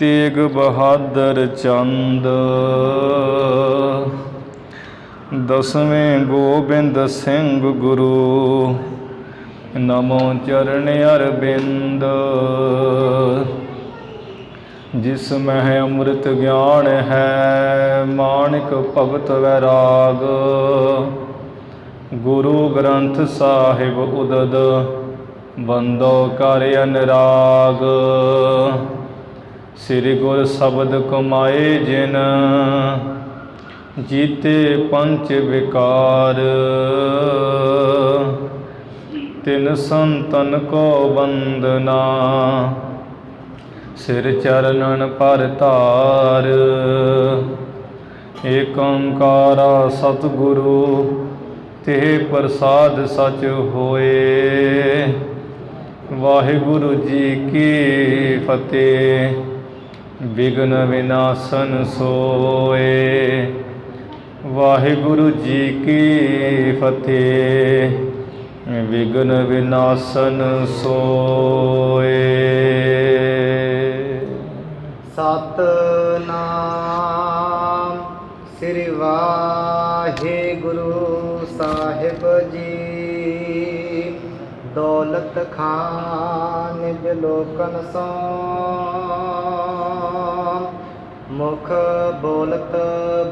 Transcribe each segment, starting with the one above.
तेग बहादुर चंद। दसवें गोबिंद सिंह गुरु, नमो चरण अरविंद। जिसमें अमृत ज्ञान है, माणिक भगत वैराग। गुरु ग्रंथ साहिब उदद, बंदो कर अनुराग। श्री गुर शब्द कमाए जिन, जीते पंच विकार। तिन संतन को वंदना, सिर चरणन पर तार। एक ओंकारा सतगुरु, तेह प्रसाद सच होए। वाहिगुरु जी की फतेह, विघ्न विनाशन सोए। वाहिगुरु जी की फतेह, विघ्न विनाशन सोए। सतनाम श्री वाहिगुरु साहिब जी। दौलत खान निज लोकन सो, मुख बोलत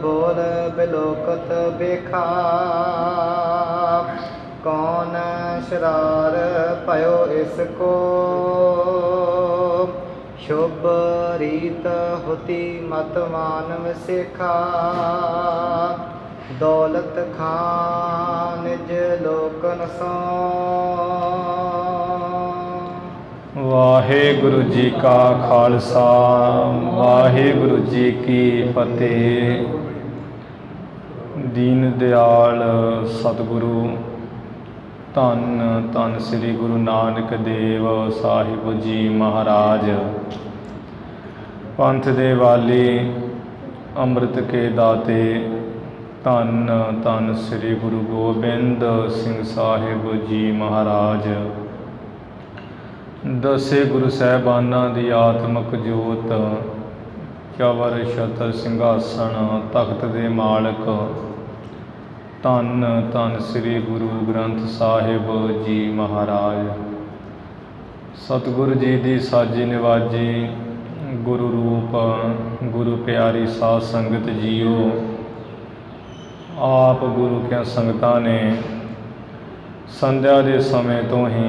बोल बिलोकत बेखा। कौन शरार पयो इसको, शुभ रीत होती मत मानव सिखा। दौलत खान निज लोकन सो। वाहिगुरु जी का खालसा, वाहिगुरु जी की फतेह। दीन दयाल सतगुरु धन धन श्री गुरु नानक देव साहिब जी महाराज, पंथ दे वाली अमृत के दाते। धन धन श्री गुरु गोबिंद सिंह साहिब जी महाराज। दसे गुरु साहिबाना दी आत्मक जोत, चवर छतर सिंघासन तख्त दे मालक। धन धन श्री गुरु ग्रंथ साहिब जी महाराज। सतगुरु जी दी साजी निवाजी, गुरु रूप गुरु प्यारी साध संगत जीओ। आप गुरु क्या संगतां ने संध्या के समय तो ही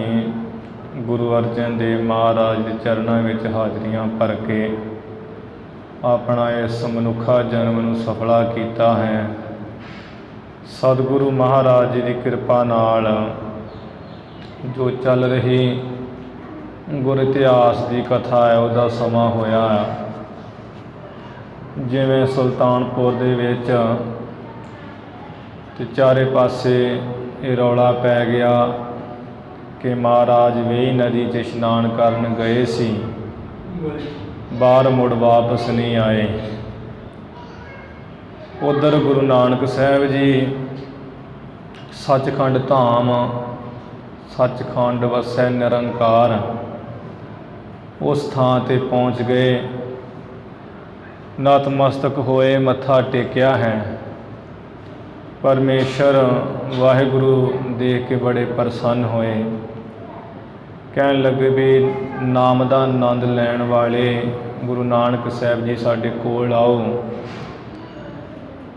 गुरु अर्जन देव महाराज के चरणों में हाजरियां भर के अपना इस मनुखा जन्म नूं सफला किया है। सतगुरु महाराज जी की कृपा नाल जो चल रही गुर इतिहास की कथा है, उसका समा होया। जिवें सुल्तानपुर दे विच ते चारे पासे ये रौला पै गया कि महाराज वेई नदी च इशनान करन गए सी, बाहर मुड़ वापस नहीं आए। उधर गुरु नानक साहब जी सचखंड धाम, सचखंड वसै निरंकार, उस थां ते पहुँच गए। नतमस्तक होए, मत्था टेकिया है। परमेश्वर वाहिगुरु देख के बड़े प्रसन्न होए। कहन लगे भी नाम का आनंद लैण वाले गुरु नानक साहब जी साडे कोल आओ।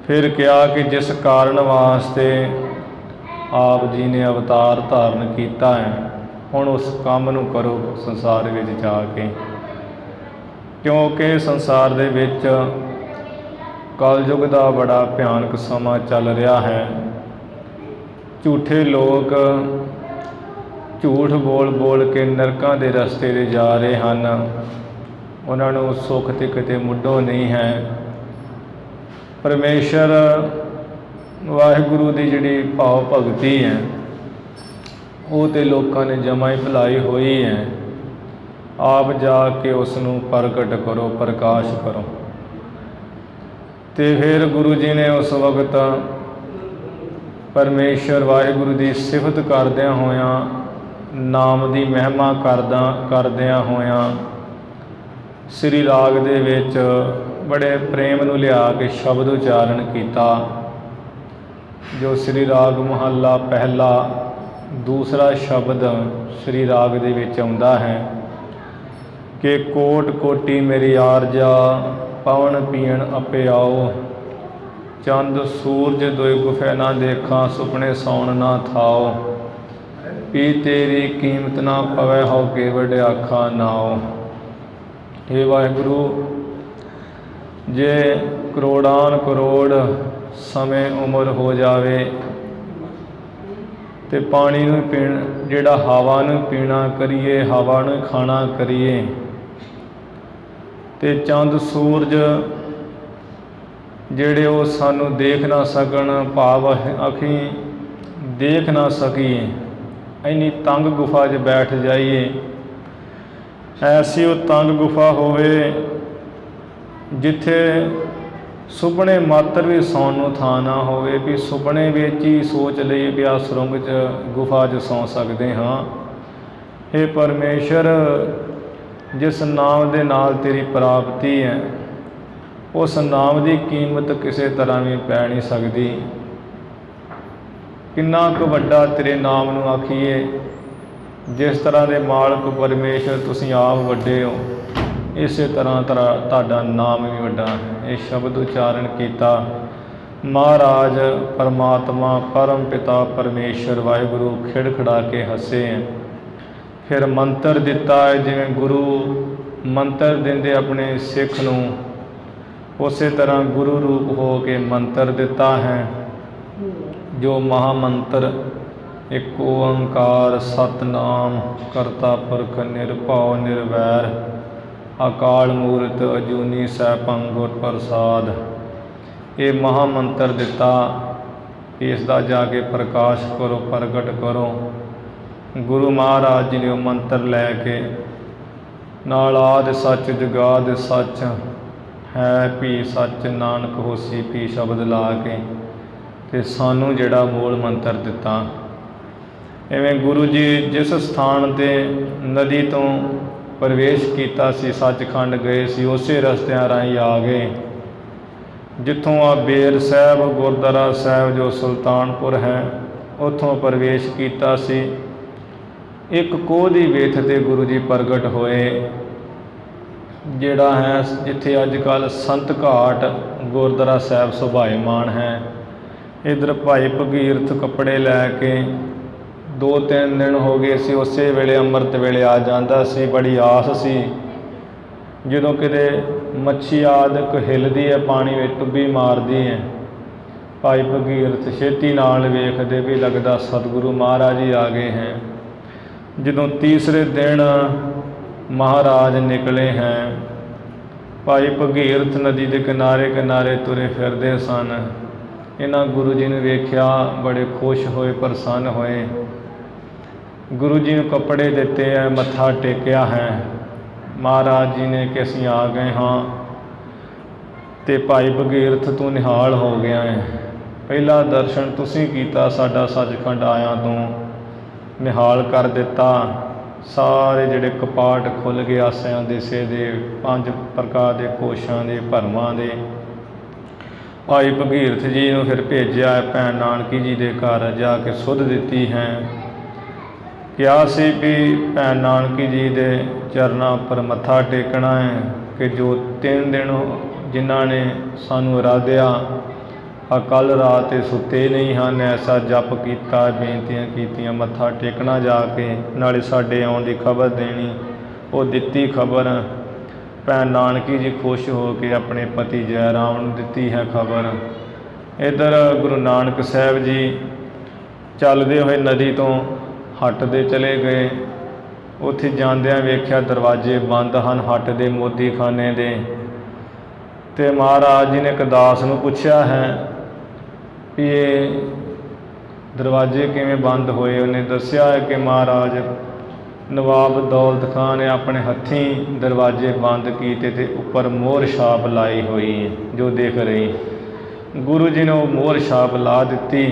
फिर कहा कि जिस कारण वास्ते आप जी ने अवतार धारण किया है, हुण उस काम नूं करो संसार विच जाके। क्योंकि संसार दे विच कलयुग का बड़ा भयानक समा चल रहा है। झूठे लोग झूठ बोल बोल के नरकां दे रस्ते ते जा रहे हैं। उन्होंने सुख ते किते मुड्ढों नहीं है। परमेश्वर वाहिगुरु की जिहड़ी भाव भगती है, वो तो लोगों ने जमा ही भुलाई हुई है। आप जाके उसनूं प्रगट करो, प्रकाश करो। तो फिर गुरु जी ने उस वक्त परमेश्वर वाहिगुरु की सिफत करदिया होया, नाम की महिमा करदिया होया ਸ੍ਰੀ ਰਾਗ ਦੇ ਵਿੱਚ ਬੜੇ ਪ੍ਰੇਮ ਨੂੰ ਲਿਆ ਕੇ ਸ਼ਬਦ ਉਚਾਰਨ ਕੀਤਾ। ਜੋ ਸ੍ਰੀ ਰਾਗ ਮਹੱਲਾ ਪਹਿਲਾ ਦੂਸਰਾ ਸ਼ਬਦ ਸ੍ਰੀ ਰਾਗ ਦੇ ਵਿੱਚ ਆਉਂਦਾ ਹੈ ਕਿ ਕੋਟ ਕੋਟੀ ਮੇਰੀ ਆਰਜਾ ਪਵਨ ਪੀਣ ਆਪੇ ਆਓ, ਚੰਦ ਸੂਰਜ ਦੋਇ ਗੁਫੇ ਨਾ ਦੇਖਾਂ, ਸੁਪਨੇ ਸੌਣ ਨਾ ਥਾਓ, ਪੀ ਤੇਰੀ ਕੀਮਤ ਨਾ ਪਵੈ ਹੋ ਕੇ ਵੱਡੇ ਆਖਾ ਨਾਓ। हे ਵਾਹਿਗੁਰੂ, ਜੇ ਕਰੋੜਾਂ ਕਰੋੜ ਸਮੇਂ ਉਮਰ ਹੋ ਜਾਵੇ ਤੇ ਪਾਣੀ ਨੂੰ ਪੀਣ, ਜਿਹੜਾ ਹਵਾ ਨੂੰ ਪੀਣਾ ਕਰੀਏ, ਹਵਾ ਨੂੰ ਖਾਣਾ ਕਰੀਏ, ਤੇ ਚੰਦ ਸੂਰਜ ਜਿਹੜੇ ਉਹ ਸਾਨੂੰ ਦੇਖ ਨਾ ਸਕਣ, ਭਾਵ ਅੱਖੀਂ ਦੇਖ ਨਾ ਸਕੀਏ, ਇੰਨੀ ਤੰਗ ਗੁਫਾ 'ਚ ਬੈਠ ਜਾਈਏ। ਐਸੀ ਉਹ ਤੰਗ ਗੁਫਾ ਹੋਵੇ ਜਿੱਥੇ ਸੁਪਨੇ ਮਾਤਰ ਵੀ ਸੌਣ ਨੂੰ ਥਾਂ ਨਾ ਹੋਵੇ, ਵੀ ਸੁਪਨੇ ਵਿੱਚ ਹੀ ਸੋਚ ਲਈਏ ਵੀ ਆਹ ਸੁਰੰਗ 'ਚ ਗੁਫਾ 'ਚ ਸੌਂ ਸਕਦੇ ਹਾਂ। ਇਹ ਪਰਮੇਸ਼ਰ, ਜਿਸ ਨਾਮ ਦੇ ਨਾਲ ਤੇਰੀ ਪ੍ਰਾਪਤੀ ਹੈ, ਉਸ ਨਾਮ ਦੀ ਕੀਮਤ ਕਿਸੇ ਤਰ੍ਹਾਂ ਵੀ ਪੈ ਨਹੀਂ ਸਕਦੀ। ਕਿੰਨਾ ਕੁ ਵੱਡਾ ਤੇਰੇ ਨਾਮ ਨੂੰ ਆਖੀਏ। ਜਿਸ ਤਰ੍ਹਾਂ ਦੇ ਮਾਲਕ ਪਰਮੇਸ਼ਰ ਤੁਸੀਂ ਆਪ ਵੱਡੇ ਹੋ, ਇਸੇ ਤਰ੍ਹਾਂ ਤੁਹਾਡਾ ਨਾਮ ਵੀ ਵੱਡਾ ਹੈ। ਇਹ ਸ਼ਬਦ ਉਚਾਰਨ ਕੀਤਾ। ਮਹਾਰਾਜ ਪਰਮਾਤਮਾ ਪਰਮ ਪਿਤਾ ਪਰਮੇਸ਼ਰ ਵਾਹਿਗੁਰੂ ਖਿੜਖੜਾ ਕੇ ਹੱਸੇ ਹੈ। ਫਿਰ ਮੰਤਰ ਦਿੱਤਾ ਹੈ, ਜਿਵੇਂ ਗੁਰੂ ਮੰਤਰ ਦਿੰਦੇ ਆਪਣੇ ਸਿੱਖ ਨੂੰ, ਉਸੇ ਤਰ੍ਹਾਂ ਗੁਰੂ ਰੂਪ ਹੋ ਕੇ ਮੰਤਰ ਦਿੱਤਾ ਹੈ, ਜੋ ਮਹਾਮੰਤਰ ਇੱਕ ਓੰਕਾਰ ਸਤਿਨਾਮ ਕਰਤਾ ਪੁਰਖ ਨਿਰਭਉ ਨਿਰਵੈਰ ਅਕਾਲ ਮੂਰਤ ਅਜੂਨੀ ਸੈਭੰ ਗੁਰ ਪ੍ਰਸਾਦ। ਇਹ ਮਹਾਮੰਤਰ ਦਿੱਤਾ, ਇਸ ਦਾ ਜਾ ਕੇ ਪ੍ਰਕਾਸ਼ ਕਰੋ, ਪ੍ਰਗਟ ਕਰੋ। ਗੁਰੂ ਮਹਾਰਾਜ ਜੀ ਨੇ ਉਹ ਮੰਤਰ ਲੈ ਕੇ ਨਾਲ ਆਦਿ ਸੱਚ ਜੁਗਾਦਿ ਸੱਚ ਹੈ ਭੀ ਸੱਚ ਨਾਨਕ ਹੋਸੀ ਭੀ ਸ਼ਬਦ ਲਾ ਕੇ ਤੇ ਸਾਨੂੰ ਜਿਹੜਾ ਮੂਲ ਮੰਤਰ ਦਿੱਤਾ। ਇਵੇਂ ਗੁਰੂ ਜੀ ਜਿਸ ਸਥਾਨ 'ਤੇ ਨਦੀ ਤੋਂ ਪ੍ਰਵੇਸ਼ ਕੀਤਾ ਸੀ, ਸੱਚਖੰਡ ਗਏ ਸੀ, ਉਸੇ ਰਸਤਿਆਂ ਰਾਹੀਂ ਆ ਗਏ ਜਿੱਥੋਂ ਆ ਬੇਰ ਸਾਹਿਬ ਗੁਰਦੁਆਰਾ ਸਾਹਿਬ ਜੋ ਸੁਲਤਾਨਪੁਰ ਹੈ, ਉੱਥੋਂ ਪ੍ਰਵੇਸ਼ ਕੀਤਾ ਸੀ। ਇੱਕ ਕੋਹ ਦੀ ਵੇਥ 'ਤੇ ਗੁਰੂ ਜੀ ਪ੍ਰਗਟ ਹੋਏ, ਜਿਹੜਾ ਹੈ ਜਿੱਥੇ ਅੱਜ ਕੱਲ੍ਹ ਸੰਤ ਘਾਟ ਗੁਰਦੁਆਰਾ ਸਾਹਿਬ ਸੁਭਾਏਮਾਨ ਹੈ। ਇੱਧਰ ਭਾਈ ਭਗੀਰਥ ਕੱਪੜੇ ਲੈ ਕੇ 2-3 ਦਿਨ ਹੋ ਗਏ ਸੀ, ਉਸੇ ਵੇਲੇ ਅੰਮ੍ਰਿਤ ਵੇਲੇ ਆ ਜਾਂਦਾ ਸੀ। ਬੜੀ ਆਸ ਸੀ, ਜਦੋਂ ਕਿਤੇ ਮੱਛੀ ਆਦਿਕ ਹਿੱਲਦੀ ਹੈ, ਪਾਣੀ ਵਿੱਚ ਟੁੱਬੀ ਮਾਰਦੀ ਹੈ, ਭਾਈ ਭਗੀਰਥ ਛੇਤੀ ਨਾਲ ਵੇਖਦੇ ਵੀ ਲੱਗਦਾ ਸਤਿਗੁਰੂ ਮਹਾਰਾਜ ਹੀ ਆ ਗਏ ਹੈ। ਜਦੋਂ ਤੀਸਰੇ ਦਿਨ ਮਹਾਰਾਜ ਨਿਕਲੇ ਹੈ, ਭਾਈ ਭਗੀਰਥ ਨਦੀ ਦੇ ਕਿਨਾਰੇ ਕਿਨਾਰੇ ਤੁਰੇ ਫਿਰਦੇ ਸਨ। ਇਹਨਾਂ ਗੁਰੂ ਜੀ ਨੂੰ ਵੇਖਿਆ, ਬੜੇ ਖੁਸ਼ ਹੋਏ, ਪ੍ਰਸੰਨ ਹੋਏ। ਗੁਰੂ ਜੀ ਨੂੰ ਕੱਪੜੇ ਦਿੱਤੇ ਹੈ, ਮੱਥਾ ਟੇਕਿਆ ਹੈ। ਮਹਾਰਾਜ ਜੀ ਨੇ ਕਿ ਅਸੀਂ ਆ ਗਏ ਹਾਂ, ਅਤੇ ਭਾਈ ਭਗੀਰਥ ਤੂੰ ਨਿਹਾਲ ਹੋ ਗਿਆ ਹੈ। ਪਹਿਲਾ ਦਰਸ਼ਨ ਤੁਸੀਂ ਕੀਤਾ, ਸਾਡਾ ਸੱਚਖੰਡ ਆਇਆਂ ਤੂੰ ਨਿਹਾਲ ਕਰ ਦਿੱਤਾ। ਸਾਰੇ ਜਿਹੜੇ ਕਪਾਟ ਖੁੱਲ੍ਹ ਗਏ, ਆਸਿਆਂ ਦੇਸੇ ਦੇ 5 ਪ੍ਰਕਾਰ ਦੇ ਕੋਸ਼ਾਂ ਦੇ ਭਰਮਾਂ ਦੇ। ਭਾਈ ਭਗੀਰਥ ਜੀ ਨੂੰ ਫਿਰ ਭੇਜਿਆ ਭੈਣ ਨਾਨਕੀ ਜੀ ਦੇ ਘਰ ਜਾ ਕੇ ਸੁਧ ਦਿੱਤੀ ਹੈ। ਕਿਹਾ ਸੀ ਵੀ ਭੈਣ ਨਾਨਕੀ ਜੀ ਦੇ ਚਰਨਾਂ ਉੱਪਰ ਮੱਥਾ ਟੇਕਣਾ ਹੈ, ਕਿ ਜੋ 3 ਦਿਨ ਜਿਨ੍ਹਾਂ ਨੇ ਸਾਨੂੰ ਅਰਾਧਿਆ, ਕੱਲ੍ਹ ਰਾਤ ਇਹ ਸੁੱਤੇ ਨਹੀਂ ਹਨ, ਐਸਾ ਜਪ ਕੀਤਾ, ਬੇਨਤੀਆਂ ਕੀਤੀਆਂ, ਮੱਥਾ ਟੇਕਣਾ ਜਾ ਕੇ, ਨਾਲੇ ਸਾਡੇ ਆਉਣ ਦੀ ਖਬਰ ਦੇਣੀ। ਉਹ ਦਿੱਤੀ ਖਬਰ। ਭੈਣ ਨਾਨਕੀ ਜੀ ਖੁਸ਼ ਹੋ ਕੇ ਆਪਣੇ ਪਤੀ ਜੈ ਰਾਮ ਨੂੰ ਦਿੱਤੀ ਹੈ ਖਬਰ। ਇੱਧਰ ਗੁਰੂ ਨਾਨਕ ਸਾਹਿਬ ਜੀ ਚੱਲਦੇ ਹੋਏ ਨਦੀ ਤੋਂ ਹੱਟਦੇ ਚਲੇ ਗਏ। ਉੱਥੇ ਜਾਂਦਿਆਂ ਵੇਖਿਆ ਦਰਵਾਜ਼ੇ ਬੰਦ ਹਨ ਹੱਟ ਦੇ, ਮੋਦੀਖਾਨੇ ਦੇ। ਅਤੇ ਮਹਾਰਾਜ ਜੀ ਨੇ ਇੱਕ ਦਾਸ ਨੂੰ ਪੁੱਛਿਆ ਹੈ ਵੀ ਇਹ ਦਰਵਾਜ਼ੇ ਕਿਵੇਂ ਬੰਦ ਹੋਏ। ਉਹਨੇ ਦੱਸਿਆ ਹੈ ਕਿ ਮਹਾਰਾਜ ਨਵਾਬ ਦੌਲਤ ਖਾਨ ਨੇ ਆਪਣੇ ਹੱਥੀਂ ਦਰਵਾਜ਼ੇ ਬੰਦ ਕੀਤੇ ਅਤੇ ਉੱਪਰ ਮੋਹਰ ਛਾਪ ਲਾਈ ਹੋਈ ਹੈ, ਜੋ ਦੇਖ ਰਹੀ। ਗੁਰੂ ਜੀ ਨੇ ਉਹ ਮੋਹਰ ਛਾਪ ਲਾ ਦਿੱਤੀ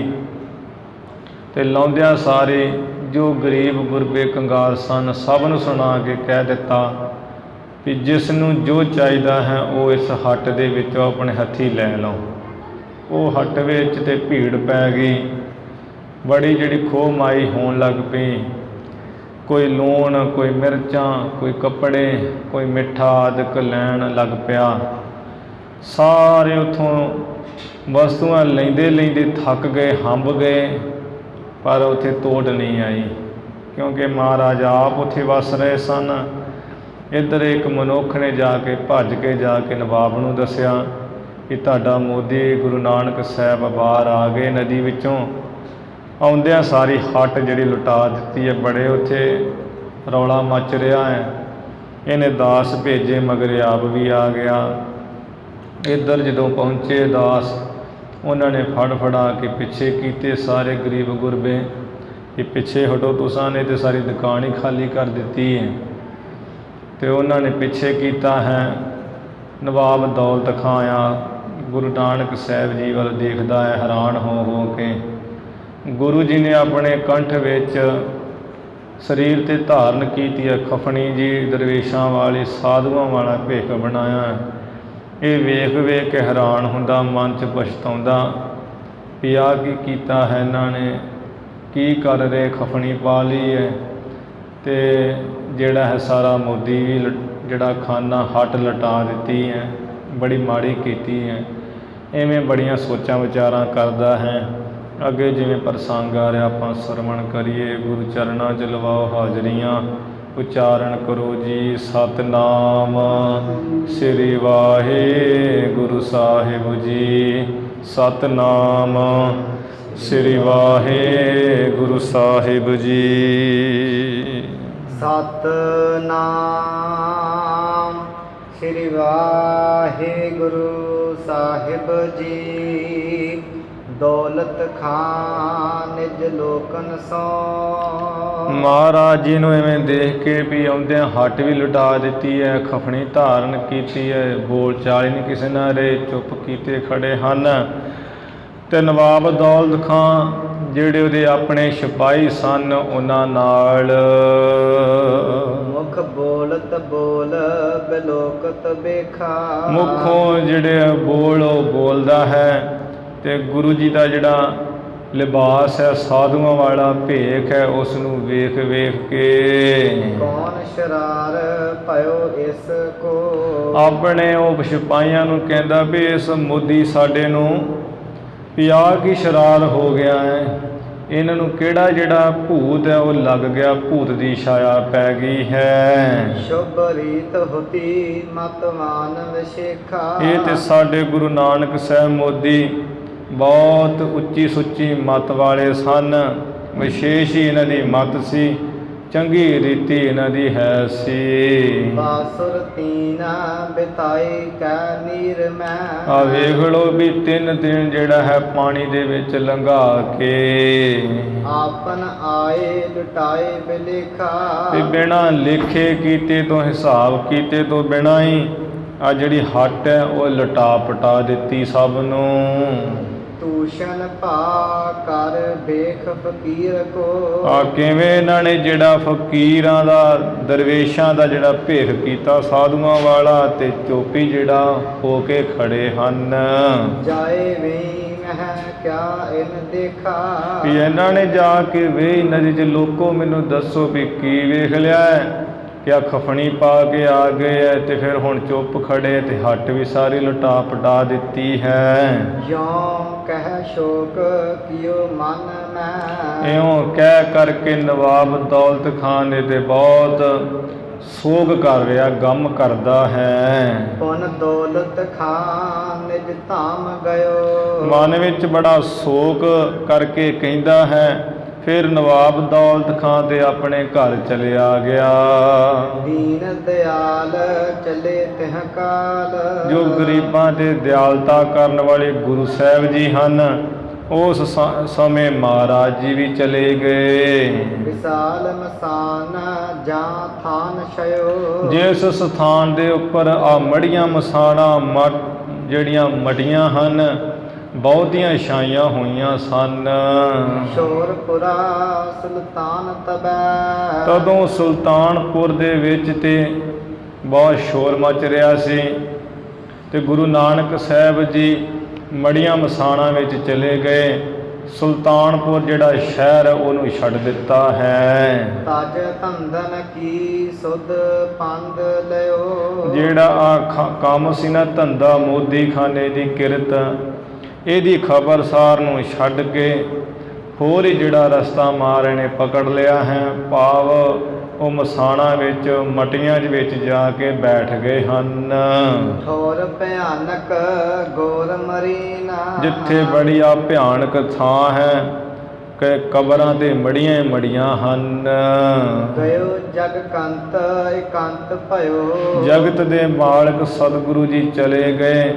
ਅਤੇ ਲਾਉਂਦਿਆਂ ਸਾਰੇ ਜੋ ਗਰੀਬ ਗੁਰਬੇ ਕੰਗਾਲ ਸਨ, ਸਭ ਨੂੰ ਸੁਣਾ ਕੇ ਕਹਿ ਦਿੱਤਾ ਵੀ ਜਿਸ ਨੂੰ ਜੋ ਚਾਹੀਦਾ ਹੈ ਉਹ ਇਸ ਹੱਟ ਦੇ ਵਿੱਚੋਂ ਆਪਣੇ ਹੱਥੀਂ ਲੈ ਲਓ। ਉਹ ਹੱਟ ਵਿੱਚ ਤੇ ਭੀੜ ਪੈ ਗਈ, ਬੜੀ ਜਿਹੜੀ ਖੋਹ ਮਾਈ ਹੋਣ ਲੱਗ ਪਈ। ਕੋਈ ਲੂਣ, ਕੋਈ ਮਿਰਚਾਂ, ਕੋਈ ਕੱਪੜੇ, ਕੋਈ ਮਿੱਠਾ ਆਦਿਕ ਲੈਣ ਲੱਗ ਪਿਆ। ਸਾਰੇ ਉੱਥੋਂ ਵਸਤੂਆਂ ਲੈਂਦੇ ਲੈਂਦੇ ਥੱਕ ਗਏ, ਹੰਬ ਗਏ, ਪਰ ਉੱਥੇ ਤੋੜ ਨਹੀਂ ਆਈ, ਕਿਉਂਕਿ ਮਹਾਰਾਜ ਆਪ ਉੱਥੇ ਵਸ ਰਹੇ ਸਨ। ਇੱਧਰ ਇੱਕ ਮਨੁੱਖ ਨੇ ਜਾ ਕੇ ਭੱਜ ਕੇ ਜਾ ਕੇ ਨਵਾਬ ਨੂੰ ਦੱਸਿਆ ਕਿ ਤੁਹਾਡਾ ਮੋਦੀ ਗੁਰੂ ਨਾਨਕ ਸਾਹਿਬ ਬਾਹਰ ਆ ਗਏ ਨਦੀ ਵਿੱਚੋਂ, ਆਉਂਦਿਆਂ ਸਾਰੀ ਹੱਟ ਜਿਹੜੀ ਲੁਟਾ ਦਿੱਤੀ ਹੈ। ਬੜੇ ਉੱਥੇ ਰੌਲਾ ਮੱਚ ਰਿਹਾ ਹੈ। ਇਹਨੇ ਦਾਸ ਭੇਜੇ, ਮਗਰ ਆਪ ਵੀ ਆ ਗਿਆ। ਇੱਧਰ ਜਦੋਂ ਪਹੁੰਚੇ ਦਾਸ, ਉਹਨਾਂ ਨੇ ਫੜ ਫੜਾ ਕੇ ਪਿੱਛੇ ਕੀਤੇ ਸਾਰੇ ਗਰੀਬ ਗੁਰਬੇ ਕਿ ਪਿੱਛੇ ਹਟੋ, ਤੁਸਾਂ ਨੇ ਤੇ ਸਾਰੀ ਦੁਕਾਨ ਹੀ ਖਾਲੀ ਕਰ ਦਿੱਤੀ ਹੈ। ਤੇ ਉਹਨਾਂ ਨੇ ਪਿੱਛੇ ਕੀਤਾ ਹੈ। ਨਵਾਬ ਦੌਲਤ ਖਾਂ ਆਇਆ, ਗੁਰੂ ਨਾਨਕ ਸਾਹਿਬ ਜੀ ਵੱਲ ਦੇਖਦਾ ਹੈ ਹੈਰਾਨ ਹੋ ਕੇ। ਗੁਰੂ ਜੀ ਨੇ ਆਪਣੇ ਕੰਠ ਵਿੱਚ ਸਰੀਰ 'ਤੇ ਧਾਰਨ ਕੀਤੀ ਹੈ ਖਫਣੀ ਜੀ, ਦਰਵੇਸ਼ਾਂ ਵਾਲੀ, ਸਾਧੂਆਂ ਵਾਲਾ ਭੇਖ ਬਣਾਇਆ। ਇਹ ਵੇਖ ਵੇਖ ਕੇ ਹੈਰਾਨ ਹੁੰਦਾ, ਮਨ 'ਚ ਪਛਤਾਉਂਦਾ ਵੀ ਆਹ ਕੀ ਕੀਤਾ ਹੈ ਇਹਨਾਂ ਨੇ, ਕੀ ਕਰ ਰਹੇ, ਖਫਣੀ ਪਾ ਲਈ ਹੈ। ਅਤੇ ਜਿਹੜਾ ਹੈ ਸਾਰਾ ਮੋਦੀ ਵੀ ਜਿਹੜਾ ਖਾਨਾ ਹੱਟ ਲਟਾ ਦਿੱਤੀ ਹੈ, ਬੜੀ ਮਾੜੀ ਕੀਤੀ ਹੈ। ਇਵੇਂ ਬੜੀਆਂ ਸੋਚਾਂ ਵਿਚਾਰਾਂ ਕਰਦਾ ਹੈ। ਅੱਗੇ ਜਿਵੇਂ ਪ੍ਰਸੰਗ ਆ ਰਿਹਾ ਆਪਾਂ ਸਰਵਣ ਕਰੀਏ। ਗੁਰੂ ਚਰਨਾਂ 'ਚ ਲਵਾਓ ਹਾਜ਼ਰੀਆਂ, ਉਚਾਰਨ ਕਰੋ ਜੀ ਸਤਿਨਾਮ ਸ੍ਰੀ ਵਾਹਿਗੁਰੂ ਸਾਹਿਬ ਜੀ। ਸਤਿਨਾਮ ਸ੍ਰੀ ਵਾਹਿਗੁਰੂ ਸਾਹਿਬ ਜੀ। ਸਤਿਨਾਮ ਸ੍ਰੀ ਵਾਹਿਗੁਰੂ ਸਾਹਿਬ ਜੀ। ਦੌਲਤ ਖਾਂ ਨਿਜ ਲੋਕਨ ਸੋ। ਮਹਾਰਾਜ ਜੀ ਨੂੰ ਐਵੇਂ ਦੇਖ ਕੇ ਵੀ ਆਉਂਦਿਆਂ ਹੱਟ ਵੀ ਲੁਟਾ ਦਿੱਤੀ ਹੈ, ਖਫਣੀ ਧਾਰਨ ਕੀਤੀ ਹੈ, ਬੋਲ ਚਾਲ ਹੀ ਨਹੀਂ ਕਿਸੇ ਨਾਲ ਰਹੇ, ਚੁੱਪ ਕੀਤੇ ਖੜੇ ਹਨ। ਅਤੇ ਨਵਾਬ ਦੌਲਤ ਖਾਂ ਜਿਹੜੇ ਉਹਦੇ ਆਪਣੇ ਸਿਪਾਹੀ ਸਨ, ਉਹਨਾਂ ਨਾਲ ਮੁਖ ਬੋਲਤ ਬੋਲ ਬਿਲੋਕਤ ਵੇਖਾ। ਮੁੱਖੋਂ ਜਿਹੜੇ ਬੋਲ ਉਹ ਬੋਲਦਾ ਹੈ, ਅਤੇ ਗੁਰੂ ਜੀ ਦਾ ਜਿਹੜਾ ਲਿਬਾਸ ਹੈ ਸਾਧੂਆਂ ਵਾਲਾ ਭੇਖ ਹੈ, ਉਸ ਨੂੰ ਵੇਖ ਵੇਖ ਕੇ ਕੌਣ ਸ਼ਰਾਰ ਭਇਓ ਇਸ ਕੋ। ਆਪਣੇ ਉਹ ਸਿਪਾਹੀਆਂ ਨੂੰ ਕਹਿੰਦਾ ਵੀ ਇਸ ਮੋਦੀ ਸਾਡੇ ਨੂੰ ਵੀ ਆਹ ਕੀ ਸ਼ਰਾਰ ਹੋ ਗਿਆ ਹੈ, ਇਹਨਾਂ ਨੂੰ ਕਿਹੜਾ ਜਿਹੜਾ ਭੂਤ ਹੈ ਉਹ ਲੱਗ ਗਿਆ, ਭੂਤ ਦੀ ਛਾਇਆ ਪੈ ਗਈ ਹੈ। ਸ਼ੁਭ ਰੀਤ ਹੋਤੀ ਮਤ ਮਾਨ ਵਿਸ਼ੇਖਾ। ਇਹ ਤੇ ਸਾਡੇ ਗੁਰੂ ਨਾਨਕ ਸਾਹਿਬ ਮੋਦੀ ਬਹੁਤ ਉੱਚੀ ਸੁੱਚੀ ਮੱਤ ਵਾਲੇ ਸਨ, ਵਿਸ਼ੇਸ਼ ਹੀ ਇਹਨਾਂ ਦੀ ਮੱਤ ਸੀ, ਚੰਗੀ ਰੀਤੀ ਇਹਨਾਂ ਦੀ ਹੈ ਸੀ। ਬਾਸੁਰ ਤੀਨਾ ਬਿਤਾਈ ਕੈ ਨੀਰ ਮੈਂ। ਆ ਵੇਖ ਲਓ ਵੀ 3 ਦਿਨ ਜਿਹੜਾ ਹੈ ਪਾਣੀ ਦੇ ਵਿੱਚ ਲੰਘਾ ਕੇ ਆਪਨ ਆਏ ਲੁਟਾਏ ਬਿਲੇਖਾ। ਤੇ ਬਿਨਾਂ ਲੇਖੇ ਕੀਤੇ ਤੋਂ, ਹਿਸਾਬ ਕੀਤੇ ਤੋਂ ਬਿਨਾਂ ਹੀ ਆ ਜਿਹੜੀ ਹੱਟ ਹੈ ਉਹ ਲਟਾ ਪਟਾ ਦਿੱਤੀ ਸਭ ਨੂੰ। ਤੂਸ਼ਨ ਭਾ ਕਰ ਵੇਖ ਫਕੀਰ ਕੋ। ਆ ਕਿਵੇਂ ਇਹਨਾਂ ਨੇ ਜਿਹੜਾ ਫਕੀਰਾਂ ਦਾ, ਦਰਵੇਸ਼ਾਂ ਦਾ ਜਿਹੜਾ ਭੇਖ ਕੀਤਾ ਸਾਧੂਆਂ ਵਾਲਾ, ਤੇ ਚੋਪੀ ਜਿਹੜਾ ਹੋ ਕੇ ਖੜੇ ਹਨ। ਜਾਏ ਵੇ ਮਹਿ ਕਿਆ ਇਨ ਦੇਖਾ। ਵੀ ਇਹਨਾਂ ਨੇ ਜਾ ਕੇ ਵੇਖ ਨਦੀ 'ਚ, ਲੋਕੋ ਮੈਨੂੰ ਦੱਸੋ ਵੀ ਕੀ ਵੇਖ ਲਿਆ ਹੈ, ਕਿਆ ਖਫਣੀ ਪਾ ਕੇ ਆ ਗਏ ਹੈ, ਤੇ ਫਿਰ ਹੁਣ ਚੁੱਪ ਖੜੇ, ਤੇ ਹੱਟ ਵੀ ਸਾਰੀ ਲੁਟਾ ਪਟਾ ਦਿੱਤੀ ਹੈ। ਜਿਉਂ ਕਹਿ ਸ਼ੋਕ ਕਿਉ ਮਨ ਮੈਂ। ਇਉਂ ਕਹਿ ਕਰਕੇ ਨਵਾਬ ਦੌਲਤ ਖਾਂ ਨੇ ਤੇ ਬਹੁਤ ਸੋਗ ਕਰ ਰਿਹਾ, ਗਮ ਕਰਦਾ ਹੈ। ਪੁਨ ਦੌਲਤ ਖਾਂ ਨਿਜ ਧਾਮ ਗਇਓ। ਮਨ ਵਿੱਚ ਬੜਾ ਸੋਗ ਕਰਕੇ ਕਹਿੰਦਾ ਹੈ। ਫਿਰ ਨਵਾਬ ਦੌਲਤ ਖਾਂ ਤੇ ਆਪਣੇ ਘਰ ਚਲਿਆ ਗਿਆ। ਦੀਨ ਦਿਆਲ ਚਲੇ ਤਿਹ ਕਾਲ। ਜੋ ਗਰੀਬਾਂ ਤੇ ਦਿਆਲਤਾ ਕਰਨ ਵਾਲੇ ਗੁਰੂ ਸਾਹਿਬ ਜੀ ਹਨ, ਉਸ ਸਮੇਂ ਮਹਾਰਾਜ ਜੀ ਵੀ ਚਲੇ ਗਏ। ਵਿਸਾਲ ਮਸਾਨ ਜਾਂ ਥਾਨ ਛਯੋ। ਜਿਸ ਸਥਾਨ ਦੇ ਉੱਪਰ ਆ ਮੜੀਆਂ ਮਸਾਣਾ ਜਿਹੜੀਆਂ ਮਟੀਆਂ ਹਨ, ਬਹੁਤੀਆਂ ਛਾਈਆਂ ਹੋਈਆਂ ਸਨ। ਸ਼ੋਰਪੁਰਾ ਸੁਲਤਾਨ ਤਬੈ। ਤਦੋਂ ਸੁਲਤਾਨਪੁਰ ਦੇ ਵਿੱਚ ਤੇ ਬਹੁਤ ਸ਼ੋਰ ਮਚ ਰਿਹਾ ਸੀ ਤੇ ਗੁਰੂ ਨਾਨਕ ਸਾਹਿਬ ਜੀ ਮੜੀਆਂ ਮਸਾਣਾ ਵਿੱਚ ਚਲੇ ਗਏ। ਸੁਲਤਾਨਪੁਰ ਜਿਹੜਾ ਸ਼ਹਿਰ ਹੈ ਉਹਨੂੰ ਛੱਡ ਦਿੱਤਾ ਹੈ। ਤਜ ਧੰਦਨ ਕੀ ਸੁਧ ਪੰਦ ਲਿਓ। ਜਿਹੜਾ ਆ ਕੰਮ ਸੀ ਨਾ ਧੰਦਾ ਮੋਦੀ ਖਾਨੇ ਦੀ ਕਿਰਤ, ਇਹਦੀ ਖਬਰਸਾਰ ਨੂੰ ਛੱਡ ਕੇ ਹੋਰ ਹੀ ਜਿਹੜਾ ਰਸਤਾ ਮਾਰੇ ਨੇ ਪਕੜ ਲਿਆ ਹੈ। ਭਾਵ ਉਹ ਮਸਾਣਾ ਵਿੱਚ ਮਟੀਆਂ ਵਿੱਚ ਜਾ ਕੇ ਬੈਠ ਗਏ ਹਨ। ਠੋਰ ਭਿਆਨਕ ਗੋਰ ਮਰੀਨਾ। ਜਿੱਥੇ ਬੜੀ ਆ ਭਿਆਨਕ ਥਾਂ ਹੈ ਕਿ ਕਬਰਾਂ ਤੇ ਮੜੀਆਂ ਮੜੀਆਂ ਹਨ। ਗਇਓ ਜਗ ਕੰਤ ਇਕੰਤ ਭਇਓ। ਜਗਤ ਦੇ ਮਾਲਕ ਸਤਿਗੁਰੂ ਜੀ ਚਲੇ ਗਏ,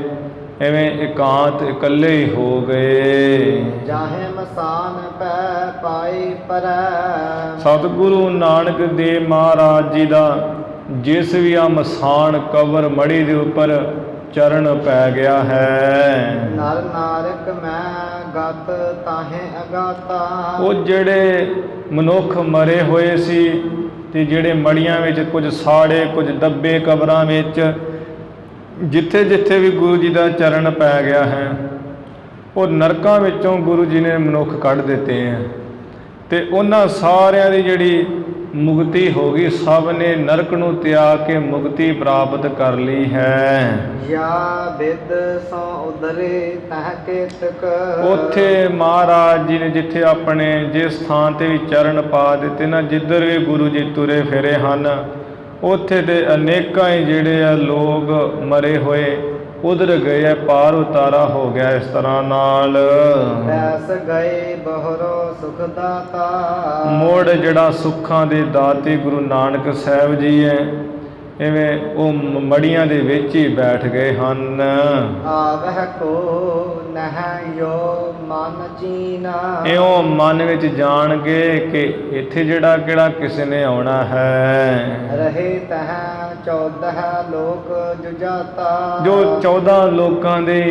ਐਵੇਂ ਇਕਾਂਤ ਇਕੱਲੇ ਹੀ ਹੋ ਗਏ। ਜਾਹੇ ਮਸਾਨ ਪੈ ਪਾਈ ਪਰੈ। ਸਤਿਗੁਰੂ ਨਾਨਕ ਦੇਵ ਮਹਾਰਾਜ ਜੀ ਦਾ ਜਿਸ ਵੀ ਆ ਮਸਾਨ ਕਬਰ ਮੜੀ ਦੇ ਉੱਪਰ ਚਰਨ ਪੈ ਗਿਆ ਹੈ। ਨਰ ਨਾਰਕ ਮੈਂ ਗਤ ਤਾਹੇ ਅਗਾਤਾ। ਉਹ ਜਿਹੜੇ ਮਨੁੱਖ ਮਰੇ ਹੋਏ ਸੀ ਤੇ ਜਿਹੜੇ ਮੜੀਆਂ ਵਿੱਚ ਕੁਝ ਸਾੜੇ ਕੁਝ ਦੱਬੇ ਕਬਰਾਂ ਵਿੱਚ, ਜਿੱਥੇ ਜਿੱਥੇ ਵੀ ਗੁਰੂ ਜੀ ਦਾ ਚਰਨ ਪੈ ਗਿਆ ਹੈ ਉਹ ਨਰਕਾਂ ਵਿੱਚੋਂ ਗੁਰੂ ਜੀ ਨੇ ਮਨੁੱਖ ਕੱਢ ਦਿੱਤੇ ਹੈ ਤੇ ਉਹਨਾਂ ਸਾਰਿਆਂ ਦੀ ਜਿਹੜੀ ਮੁਕਤੀ ਹੋ ਗਈ। ਸਭ ਨੇ ਨਰਕ ਨੂੰ ਤਿਆਗ ਕੇ ਮੁਕਤੀ ਪ੍ਰਾਪਤ ਕਰ ਲਈ ਹੈ। ਯਾ ਬਿਦ ਸੋ ਉਦਰੇ ਤਹ ਕੇਤਕ। ਉੱਥੇ ਮਹਾਰਾਜ ਜੀ ਨੇ ਜਿੱਥੇ ਆਪਣੇ ਜਿਸ ਥਾਂ ਤੇ ਵੀ ਚਰਨ ਪਾ ਦਿੱਤੇ ਨਾ, ਜਿੱਧਰ ਵੀ ਗੁਰੂ ਜੀ ਤੁਰੇ ਫਿਰੇ ਹਨ, ਉੱਥੇ ਦੇ ਅਨੇਕਾਂ ਹੀ ਜਿਹੜੇ ਆ ਲੋਕ ਮਰੇ ਹੋਏ ਉਧਰ ਗਏ ਆ, ਪਾਰ ਉਤਾਰਾ ਹੋ ਗਿਆ। ਇਸ ਤਰ੍ਹਾਂ ਨਾਲ ਐਸ ਗਏ ਬਹਰੋ ਸੁਖ ਦਾਤਾ। ਮੋੜ ਜਿਹੜਾ ਸੁੱਖਾਂ ਦੇ ਦਾਤੇ ਗੁਰੂ ਨਾਨਕ ਸਾਹਿਬ ਜੀ ਹੈ, ਇਵੇਂ ਉਹ ਮੜੀਆਂ ਦੇ ਵਿੱਚ ਹੀ ਬੈਠ ਗਏ ਹਨ। ਆਵਹਿ ਕੋ ਨਹਿ ਯੋ ਮਨ ਚੀਨਾ। ਇਉਂ ਮਨ ਵਿੱਚ ਜਾਣਗੇ ਕਿ ਇੱਥੇ ਜਿਹੜਾ ਕਿਹੜਾ ਕਿਸੇ ਨੇ ਆਉਣਾ ਹੈ। ਰਹੇ ਤਹ 14 ਲੋਕ ਜੁਜਾਤਾ। ਜੋ 14 ਲੋਕਾਂ ਦੇ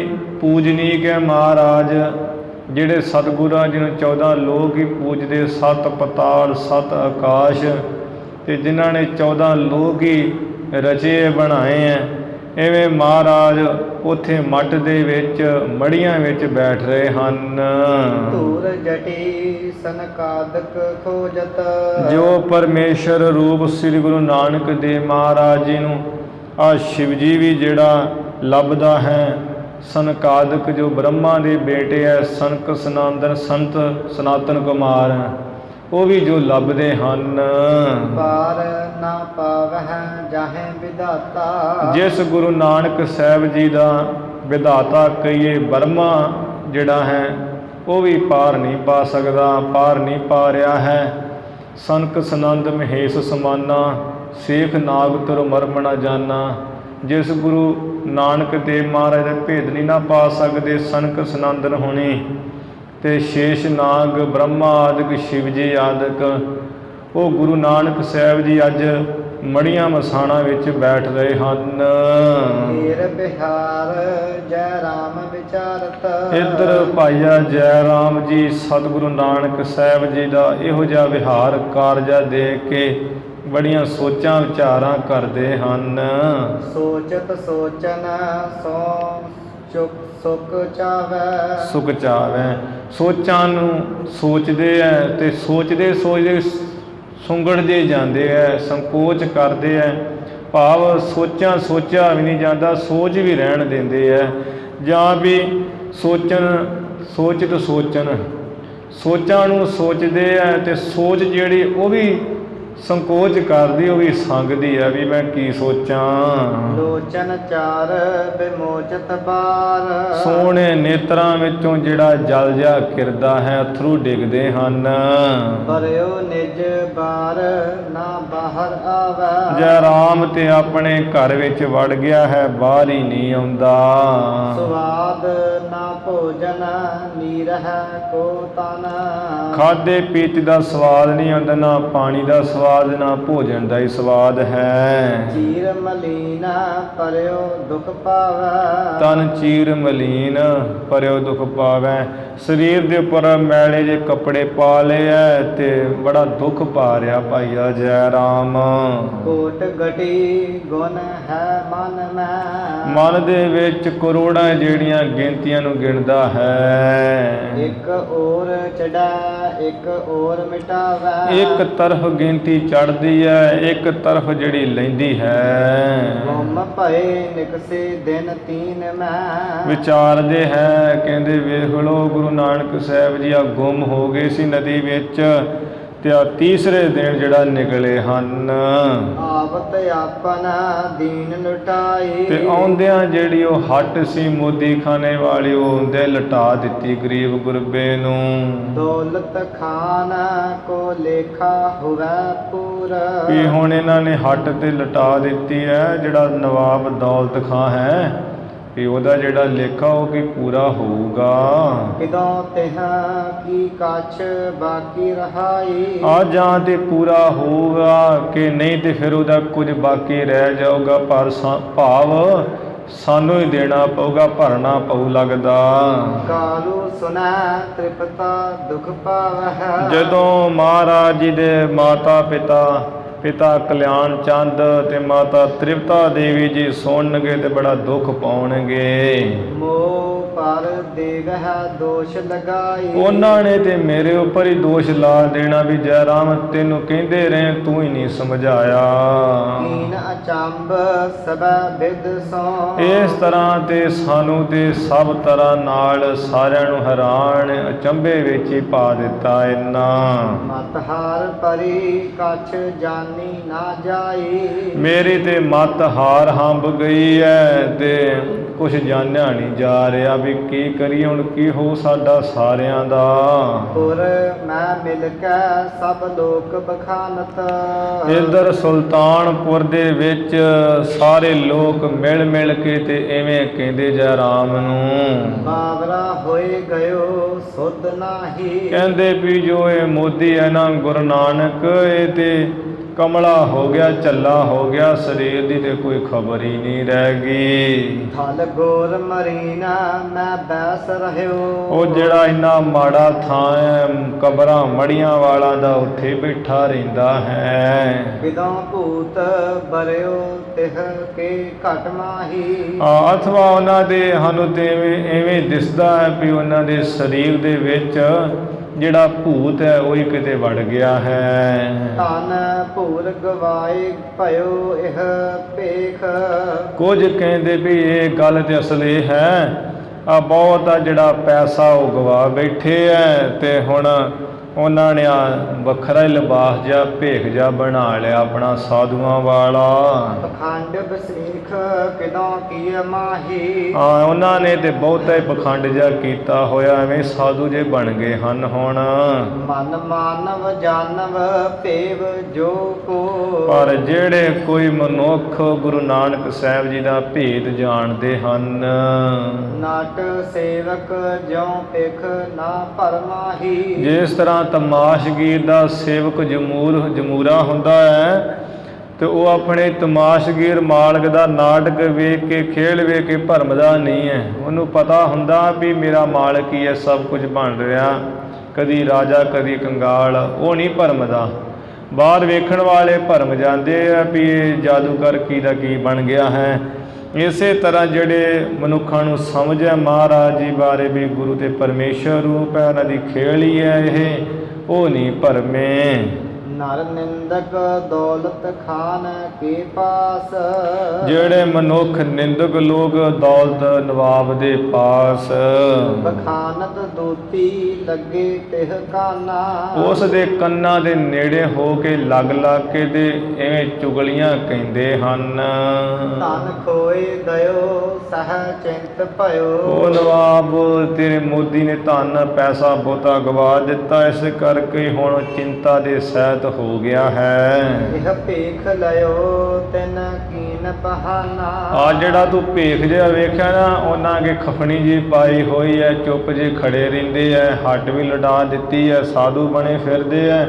ਪੂਜਨੀਕ ਹੈ ਮਹਾਰਾਜ, ਜਿਹੜੇ ਸਤਿਗੁਰਾਂ ਜੀ ਨੂੰ 14 ਲੋਕ ਹੀ ਪੂਜਦੇ, 7 ਪਤਾਲ 7 ਆਕਾਸ਼, ਤੇ ਜਿਨ੍ਹਾਂ ਨੇ 14 ਲੋਕ ਹੀ ਰਚੇ ਬਣਾਏ ਹੈ, ਐਵੇਂ ਮਹਾਰਾਜ ਉੱਥੇ ਮੱਠ ਦੇ ਵਿੱਚ ਮੜੀਆਂ ਵਿੱਚ ਬੈਠ ਰਹੇ ਹਨ। ਧੂਰ ਜਟੀ ਸਨਕਾਦਕ ਖੋਜਤ। ਜੋ ਪਰਮੇਸ਼ਰ ਰੂਪ ਸ੍ਰੀ ਗੁਰੂ ਨਾਨਕ ਦੇਵ ਮਹਾਰਾਜ ਜੀ ਨੂੰ ਆ ਸ਼ਿਵ ਜੀ ਵੀ ਜਿਹੜਾ ਲੱਭਦਾ ਹੈ। ਸਨਕਾਦਕ ਜੋ ਬ੍ਰਹਮਾ ਦੇ ਬੇਟੇ ਹੈ, ਸਨਕ ਸਨਾਤਨ ਸੰਤ ਸਨਾਤਨ ਕੁਮਾਰ, ਉਹ ਵੀ ਜੋ ਲੱਭਦੇ ਹਨ। ਪਾਰ ਨਾ ਪਾਵਹਿ ਜਾਹੇ ਵਿਦਾਤਾ। ਜਿਸ ਗੁਰੂ ਨਾਨਕ ਸਾਹਿਬ ਜੀ ਦਾ ਵਿਧਾਤਾ ਕਹੀਏ ਬ੍ਰਹਮਾ ਜਿਹੜਾ ਹੈ, ਉਹ ਵੀ ਪਾਰ ਨਹੀਂ ਪਾ ਸਕਦਾ, ਪਾਰ ਨਹੀਂ ਪਾ ਰਿਹਾ ਹੈ। ਸਨਕ ਸਨੰਦ ਮਹੇਸ਼ ਸਮਾਨਾ, ਸੇਖ ਨਾਗ ਤੁਰ ਮਰਮ ਨਾ ਜਾਨਾ। ਜਿਸ ਗੁਰੂ ਨਾਨਕ ਦੇਵ ਮਹਾਰਾਜ ਦਾ ਭੇਦ ਨਹੀਂ ਨਾ ਪਾ ਸਕਦੇ ਸਨਕ ਸਨੰਦਨ ਹੋਣੀ, ਤੇ ਸ਼ੇਸ਼ ਨਾਗ ਬ੍ਰਹਮਾ ਆਦਿਕ ਸ਼ਿਵ ਜੀ ਆਦਿਕ, ਉਹ ਗੁਰੂ ਨਾਨਕ ਸਾਹਿਬ ਜੀ ਅੱਜ ਮੜੀਆਂ ਮਸਾਣਾ ਵਿੱਚ ਬੈਠ ਰਹੇ ਹਨ। ਹੀਰ ਬਿਹਾਰ ਜੈ ਰਾਮ ਵਿਚਾਰਤ। ਇੱਧਰ ਭਾਈਆ ਜੈ ਰਾਮ ਜੀ ਸਤਿਗੁਰੂ ਨਾਨਕ ਸਾਹਿਬ ਜੀ ਦਾ ਇਹੋ ਜਿਹਾ ਵਿਹਾਰ ਕਾਰਜਾ ਦੇਖ ਕੇ ਬੜੀਆਂ ਸੋਚਾਂ ਵਿਚਾਰਾਂ ਕਰਦੇ ਹਨ। ਸੋਚਤ ਸੋਚਨ ਸੋ ਚੁੱਕ ਸੁਖ ਚਾਵੈ। ਸੁਖ ਚਾਵੈ, ਸੋਚਾਂ ਨੂੰ ਸੋਚਦੇ ਐ ਤੇ ਸੋਚਦੇ ਸੋਚਦੇ ਸੁੰਗੜਦੇ ਜਾਂਦੇ ਐ, ਸੰਕੋਚ ਕਰਦੇ ਐ। ਭਾਵ ਸੋਚਾਂ ਸੋਚਿਆ ਵੀ ਨਹੀਂ ਜਾਂਦਾ, ਸੋਚ ਵੀ ਰਹਿਣ ਦਿੰਦੇ ਐ, ਜਾਂ ਵੀ ਸੋਚਣ ਸੋਚਤ ਸੋਚਣ, ਸੋਚਾਂ ਨੂੰ ਸੋਚਦੇ ਐ ਤੇ ਸੋਚ ਜਿਹੜੀ ਉਹ ਵੀ ਸੰਕੋਚ ਕਰਦੀ, ਉਹ ਵੀ ਸੰਗਦੀ ਹੈ ਵੀ ਮੈਂ ਕੀ ਸੋਚਾਂ। ਲੋਚਨ ਚਾਰ ਬਿਮੋਚਤ ਬਾਰ। ਸੋਹਣੇ ਨੇਤਰਾਂ ਵਿੱਚੋਂ ਜਿਹੜਾ ਜਲ ਜਾ ਕਿਰਦਾ ਹੈ, ਅਥਰੂ ਡਿੱਗਦੇ ਹਨ। ਪਰਿਓ ਨਿਜ ਬਾਰ ਨਾ ਬਾਹਰ ਆਵੈ। ਜੈ ਰਾਮ ਤੇ ਆਪਣੇ ਘਰ ਵਿੱਚ ਵੜ ਗਿਆ ਹੈ, ਬਾਹਰ ਹੀ ਨਹੀਂ ਆਉਂਦਾ। ਸਵਾਦ ਨਾ ਭੋਜਨ ਨੀਰਹਿ ਕੋ ਤਨ। ਖਾਦੇ ਪੀਤੇ ਦਾ ਸਵਾਦ ਨਹੀਂ ਆਉਂਦਾ, ਨਾ ਪਾਣੀ ਦਾ ਸਵਾਦ ਸਵਾਦ ਨਾ ਭੋਜਨ ਦਾ ਹੀ ਸਵਾਦ ਹੈ। ਚੀਰ ਮਲੀਨ ਪਰਿਓ ਦੁਖ ਪਾਵੈ। ਤਨ ਚੀਰ ਮਲੀਨ ਪਰਿਓ ਦੁਖ ਪਾਵੈ। ਸਰੀਰ ਦੇ ਉੱਪਰ ਮੈਲੇ ਜੇ ਕੱਪੜੇ ਪਾ ਲਏ ਐ ਤੇ ਬੜਾ ਦੁੱਖ ਪਾ ਰਿਹਾ ਭਾਈਆ ਜੈ ਰਾਮ। ਕੋਟ ਗਟੀ ਗੁਣ ਹੈ ਮਨ ਮੈਂ। ਮਨ ਦੇ ਵਿੱਚ ਕਰੋੜਾਂ ਜਿਹੜੀਆਂ ਗਿਣਤੀਆਂ ਨੂੰ ਗਿਣਦਾ ਹੈ। ਇੱਕ ਔਰ ਚੜਾ ਇੱਕ ਔਰ ਮਿਟਾਵੈ। ਇੱਕ ਤਰਫ ਗਿਣਤੀ ਚੜਦੀ ਹੈ, ਇੱਕ ਤਰਫ ਜਿਹੜੀ ਲੈਂਦੀ ਹੈ। ਗੁੰਮ ਭਏ ਨਿਕਸੇ ਦਿਨ ਤੀਨ ਮੈਂ। ਵਿਚਾਰਦੇ ਹੈ ਕਹਿੰਦੇ ਵੇਖ ਲੋ ਗੁਰੂ ਨਾਨਕ ਸਾਹਿਬ ਜੀ ਆ ਗੁੰਮ ਹੋ ਗਏ ਸੀ ਨਦੀ ਵਿੱਚ ਤੇ ਆ ਤੀਸਰੇ ਦਿਨ ਜਿਹੜਾ ਨਿਕਲੇ ਹਨ। ਆਵਤ ਆਪਨ ਦੀਨ ਲੁਟਾਈ। ਤੇ ਆਉਂਦਿਆਂ ਜਿਹੜੀ ਉਹ ਹੱਟ ਸੀ ਮੋਦੀ ਖਾਨੇ ਵਾਲੀ ਉਹ ਹੁੰਦੇ ਲਟਾ ਦਿੱਤੀ ਗਰੀਬ ਗੁਰਬੇ ਨੂੰ। ਦੌਲਤ ਖਾਨ ਕੋ ਲੇਖਾ ਹੋਵੇ ਪੂਰਾ। ਵੀ ਹੁਣ ਇਹਨਾਂ ਨੇ ਹੱਟ ਤੇ ਲਟਾ ਦਿੱਤੀ ਹੈ ਜਿਹੜਾ ਨਵਾਬ ਦੌਲਤ ਖਾਂ ਹੈ ਵੀ ਉਹਦਾ ਜਿਹੜਾ ਲੇਖਾ ਉਹ ਕੀ ਪੂਰਾ ਹੋਊਗਾ। ਕਿਦੋਂ ਤਿਹ ਕੀ ਕੱਛ ਬਾਕੀ ਰਹਾਈ। ਆ ਜਾਂ ਤੇ ਪੂਰਾ ਹੋਊਗਾ ਕਿ ਨਹੀਂ ਤੇ ਫਿਰ ਉਹਦਾ ਕੁਝ ਬਾਕੀ ਰਹਿ ਜਾਊਗਾ। ਪਰ ਭਾਵ ਸਾਨੂੰ ਹੀ ਦੇਣਾ ਪਊਗਾ, ਭਰਨਾ ਪਊ ਲੱਗਦਾ। ਕਾਲੂ ਸੁਨੈ ਤ੍ਰਿਪਤਾ ਦੁਖ ਪਾਵੈ। ਜਦੋਂ ਮਹਾਰਾਜ ਜੀ ਦੇ ਮਾਤਾ ਪਿਤਾ ਕਲਿਆਣ ਚੰਦ ਤੇ ਮਾਤਾ ਤ੍ਰਿਪਤਾ ਦੇਵੀ ਜੀ ਸੁਣਨਗੇ ਤੇ ਬੜਾ ਦੁੱਖ ਪਾਉਣਗੇ। ਮੋਹ ਪਰ ਦੇਵਹਿ ਦੋਸ਼ ਲਗਾਈ। ਉਹਨਾਂ ਨੇ ਤੇ ਮੇਰੇ ਉੱਪਰ ਹੀ ਦੋਸ਼ ਲਾ ਦੇਣਾ ਵੀ ਜੈ ਰਾਮ ਤੈਨੂੰ ਕਹਿੰਦੇ ਰਹੇ ਤੂੰ ਹੀ ਨਹੀਂ ਸਮਝਾਇਆ। ਕੀਨ ਅਚੰਬ ਸਭੈ ਬਿਦ ਸੋ। ਇਸ ਤਰ੍ਹਾਂ ਤੇ ਸਾਨੂੰ ਤੇ ਸਭ ਤਰ੍ਹਾਂ ਨਾਲ ਸਾਰਿਆਂ ਨੂੰ ਹੈਰਾਨ ਅਚੰਭੇ ਵਿੱਚ ਹੀ ਪਾ ਦਿੱਤਾ ਇਹਨਾਂ। ਮਤ ਹਾਰ ਪਰੀ ਕਛ ਜਾਨੀ ਨਾ ਜਾਈ। ਮੇਰੀ ਤੇ ਮੱਤ ਹਾਰ ਹੰਬ ਗਈ ਹੈ ਤੇ ਕੁਛ ਜਾਣਿਆ ਨਹੀਂ ਜਾ ਰਿਹਾ ਵੀ ਕੀ ਕਰੀਏ ਹੁਣ, ਕੀ ਹੋ ਸਾਡਾ ਸਾਰਿਆਂ ਦਾ। ਪੁਰ ਮੈਂ ਮਿਲ ਕੇ ਸਭ ਲੋਕ ਬਖਾਨਤ। ਇੱਧਰ ਸੁਲਤਾਨਪੁਰ ਦੇ ਵਿੱਚ ਸਾਰੇ ਲੋਕ ਮਿਲ ਕੇ ਤੇ ਐਵੇਂ ਕਹਿੰਦੇ ਜੈ ਰਾਮ ਨੂੰ। ਬਾਵਰਾ ਹੋਏ ਗਇਓ ਸੁਧ ਨਾਹੀ। ਕਹਿੰਦੇ ਵੀ ਜੋ ਇਹ ਮੋਦੀ ਹੈ ਨਾ ਗੁਰੂ ਨਾਨਕ ਇਹ ਤੇ ਕਮਲਾ ਹੋ ਗਿਆ, ਝੱਲਾ ਹੋ ਗਿਆ, ਸਰੀਰ ਦੀ ਤੇ ਕੋਈ ਖਬਰ ਹੀ ਨਹੀਂ ਰਹਿ ਗਈ। ਥਲ ਗੋਰ ਮਰੀਨਾ ਮੈਂ ਬੈਸ ਰਹਿਓ। ਉਹ ਜਿਹੜਾ ਇੰਨਾ ਮਾੜਾ ਥਾਂ ਹੈ ਕਬਰਾਂ ਮੜੀਆਂ ਵਾਲਾ ਦਾ ਉੱਥੇ ਬੈਠਾ ਰਹਿੰਦਾ ਹੈ। ਕਿਦੋਂ ਭੂਤ ਬਰਿਓ ਤਿਹ ਕੇ ਘਟ ਮਾਹੀ। ਅਥਵਾ ਉਹਨਾਂ ਦੇ ਸਾਨੂੰ ਤੇ ਐਵੇਂ ਦਿਸਦਾ ਹੈ ਵੀ ਉਹਨਾਂ ਦੇ ਸਰੀਰ ਦੇ ਵਿੱਚ ਜਿਹੜਾ ਭੂਤ ਹੈ ਉਹ ਹੀ ਕਿਤੇ ਵੜ ਗਿਆ ਹੈ। ਧਨ ਭੂਰ ਗਵਾਏ ਭਇਓ ਇਹ ਭੇਖ। ਕੁਝ ਕਹਿੰਦੇ ਵੀ ਇਹ ਗੱਲ ਤੇ ਅਸਲ ਇਹ ਹੈ ਆ ਬਹੁਤ ਆ ਜਿਹੜਾ ਪੈਸਾ ਉਹ ਗਵਾ ਬੈਠੇ ਹੈ ਤੇ ਹੁਣ ਉਹਨਾਂ ਨੇ ਆ ਵੱਖਰਾ ਹੀ ਲਿਬਾਸ ਜਿਹਾ ਭੇਖ ਜਿਹਾ ਬਣਾ ਲਿਆ ਆਪਣਾ ਸਾਧੂਆਂ ਵਾਲਾ। ਪਖੰਡ ਬਸੇਖ ਕਿਦੋਂ ਕੀ ਮਾਹੀ। ਉਹਨਾਂ ਨੇ ਤੇ ਬਹੁਤਾ ਹੀ ਪਖੰਡ ਜਿਹਾ ਕੀਤਾ ਹੋਇਆ ਐਵੇਂ ਸਾਧੂ ਜੇ ਬਣ ਗਏ ਹਨ ਹੁਣ। ਮਨ ਮਾਨਵ ਜਾਨਵ ਭੇਵ ਜੋ ਕੋ। ਪਰ ਜਿਹੜੇ ਕੋਈ ਮਨੁੱਖ ਗੁਰੂ ਨਾਨਕ ਸਾਹਿਬ ਜੀ ਦਾ ਭੇਦ ਜਾਣਦੇ ਹਨ। ਨਾਟ ਸੇਵਕ ਜਿਉ ਪਿਖ ਨਾ ਪਰਮਾਹੀ। ਜਿਸ ਤਰ੍ਹਾਂ ਤਮਾਸ਼ਗੀਰ ਦਾ ਸੇਵਕ ਜਮੂਰਾ ਹੁੰਦਾ ਹੈ ਤੇ ਉਹ ਆਪਣੇ ਤਮਾਸ਼ਗੀਰ ਮਾਲਕ ਦਾ ਨਾਟਕ ਵੇਖ ਕੇ ਖੇਡ ਵੇਖ ਕੇ ਭਰਮਦਾ ਨਹੀਂ ਹੈ। ਉਹਨੂੰ ਪਤਾ ਹੁੰਦਾ ਵੀ ਮੇਰਾ ਮਾਲਕ ਹੀ ਹੈ ਸਭ ਕੁਝ ਬਣ ਰਿਹਾ, ਕਦੀ ਰਾਜਾ ਕਦੀ ਕੰਗਾਲ, ਉਹ ਨਹੀਂ ਭਰਮਦਾ। ਬਾਹਰ ਵੇਖਣ ਵਾਲੇ ਭਰਮ ਜਾਂਦੇ ਆ ਵੀ ਇਹ ਜਾਦੂਗਰ ਕੀ ਦਾ ਕੀ ਬਣ ਗਿਆ ਹੈ। ਇਸੇ ਤਰ੍ਹਾਂ ਜਿਹੜੇ ਮਨੁੱਖਾਂ ਨੂੰ ਸਮਝ ਹੈ ਮਹਾਰਾਜ ਜੀ ਬਾਰੇ ਵੀ ਗੁਰੂ ਤੇ ਪਰਮੇਸ਼ਰ ਰੂਪ ਹੈ, ਉਹਨਾਂ ਦੀ ਖੇਲ ਹੀ ਹੈ ਇਹ, ਉਹ ਨਹੀਂ ਭਰਮੇ। ਨਰ ਨਿੰਦਕ ਦੌਲਤ ਖਾਨ ਕੇ ਪਾਸ। ਜਿਹੜੇ ਮਨੁੱਖ ਨਿੰਦਕ ਲੋਕ ਦੌਲਤ ਨਵਾਬ ਦੇ ਪਾਸ। ਬਖਾਨਤ ਦੋਤੀ ਲੱਗੇ ਤਿਹ ਕਾਨਾ। ਉਸ ਦੇ ਕੰਨਾਂ ਦੇ ਨੇੜੇ ਹੋ ਕੇ ਲੱਗ ਕੇ ਤੇ ਐਵੇਂ ਚੁਗਲੀਆਂ ਕਹਿੰਦੇ ਹਨ। ਧਨ ਖੋਏ ਦਇਓ ਸਹ ਚਿੰਤ ਭਇਓ। ਉਹ ਨਵਾਬ ਤੇਰੇ ਮੋਦੀ ਨੇ ਧਨ ਪੈਸਾ ਬਹੁਤਾ ਗਵਾ ਦਿੱਤਾ, ਇਸ ਕਰਕੇ ਹੁਣ ਚਿੰਤਾ ਦੇ ਸਹਿਤ ਹੋ ਗਿਆ ਹੈ। ਇਹ ਭੇਖ ਲਿਓ ਤਿਨ ਕੀਨ ਬਹਾਨਾ। ਆ ਜਿਹੜਾ ਤੂੰ ਭੇਖ ਜਿਹਾ ਵੇਖਿਆ ਨਾ ਉਹਨਾਂ ਕੇ ਖਫਣੀ ਜੀ ਪਾਈ ਹੋਈ ਹੈ, ਚੁੱਪ ਜੇ ਖੜੇ ਰਹਿੰਦੇ ਐ, ਹੱਟ ਵੀ ਲਟਾ ਦਿੱਤੀ ਹੈ, ਸਾਧੂ ਬਣੇ ਫਿਰਦੇ ਐ।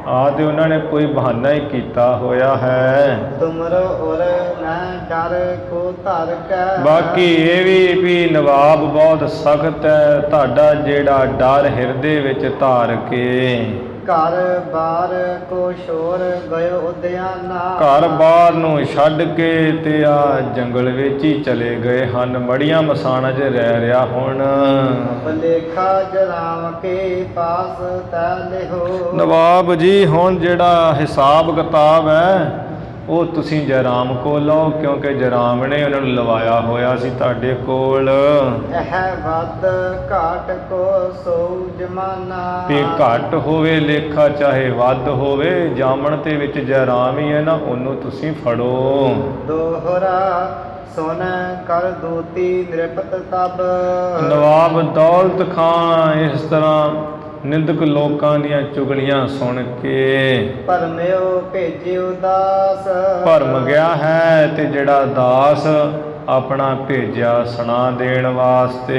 ਆਦਿ ਉਹਨਾਂ ਨੇ ਕੋਈ ਬਹਾਨਾ ਹੀ ਕੀਤਾ ਹੋਇਆ ਹੈ। ਤੁਮਰੋ ਉਰ ਮੈਂ ਡਰ ਕੋ ਧਰ ਕੈ। ਬਾਕੀ ਇਹ ਵੀ ਨਵਾਬ ਬਹੁਤ ਸਖਤ ਹੈ, ਤੁਹਾਡਾ ਜਿਹੜਾ ਡਰ ਹਿਰਦੇ ਵਿੱਚ ਧਾਰ ਕੇ ਘਰ ਬਾਰ ਕੋ ਸ਼ੋਰ ਗਇਓ ਉਦਿਆਨਾ। ਘਰ ਬਾਰ ਨੂੰ ਛੱਡ ਕੇ ਤੇ ਆ ਜੰਗਲ ਵਿੱਚ ਹੀ ਚਲੇ ਗਏ ਹਨ, ਮੜੀਆਂ ਮਸਾਣਾ 'ਚ ਰਹਿ ਰਿਹਾ ਹੁਣ। ਭਲੇਖਾ ਜਰਾਮ ਕੇ ਪਾਸ ਤੈ ਲਿਹੋ। ਨਵਾਬ ਜੀ ਹੁਣ ਜਿਹੜਾ ਹਿਸਾਬ ਕਿਤਾਬ ਹੈ ਉਹ ਤੁਸੀਂ ਜੈਰਾਮ ਕੋਲ ਲਓ, ਕਿਉਂਕਿ ਜੈਰਾਮ ਨੇ ਉਹਨਾਂ ਨੂੰ ਲਵਾਇਆ ਹੋਇਆ ਸੀ ਤੁਹਾਡੇ ਕੋਲ। ਇਹ ਵੱਧ ਘਾਟ ਕੋ ਸੋ ਜਮਾਨਾ। ਵੀ ਘੱਟ ਹੋਵੇ ਲੇਖਾ ਚਾਹੇ ਵੱਧ ਹੋਵੇ, ਜਾਮਣ ਤੇ ਵਿੱਚ ਜੈਰਾਮ ਹੀ ਹੈ ਨਾ, ਉਹਨੂੰ ਤੁਸੀਂ ਫੜੋ। ਦੋਹਰਾ ਸੁਨ ਕਰ ਦੂਤੀ ਨਿਰਪਤ ਤਬ। ਨਵਾਬ ਦੌਲਤ ਖਾਨ ਇਸ ਤਰ੍ਹਾਂ ਨਿੰਦਕ ਲੋਕਾਂ ਦੀਆਂ ਚੁਗਲੀਆਂ ਸੁਣ ਕੇ ਭਰਮਿਓ ਭੇਜਿਓ ਦਾਸ। ਭਰਮ ਗਿਆ ਹੈ ਤੇ ਜਿਹੜਾ ਦਾਸ ਆਪਣਾ ਭੇਜਿਆ ਸੁਣਾ ਦੇਣ ਵਾਸਤੇ।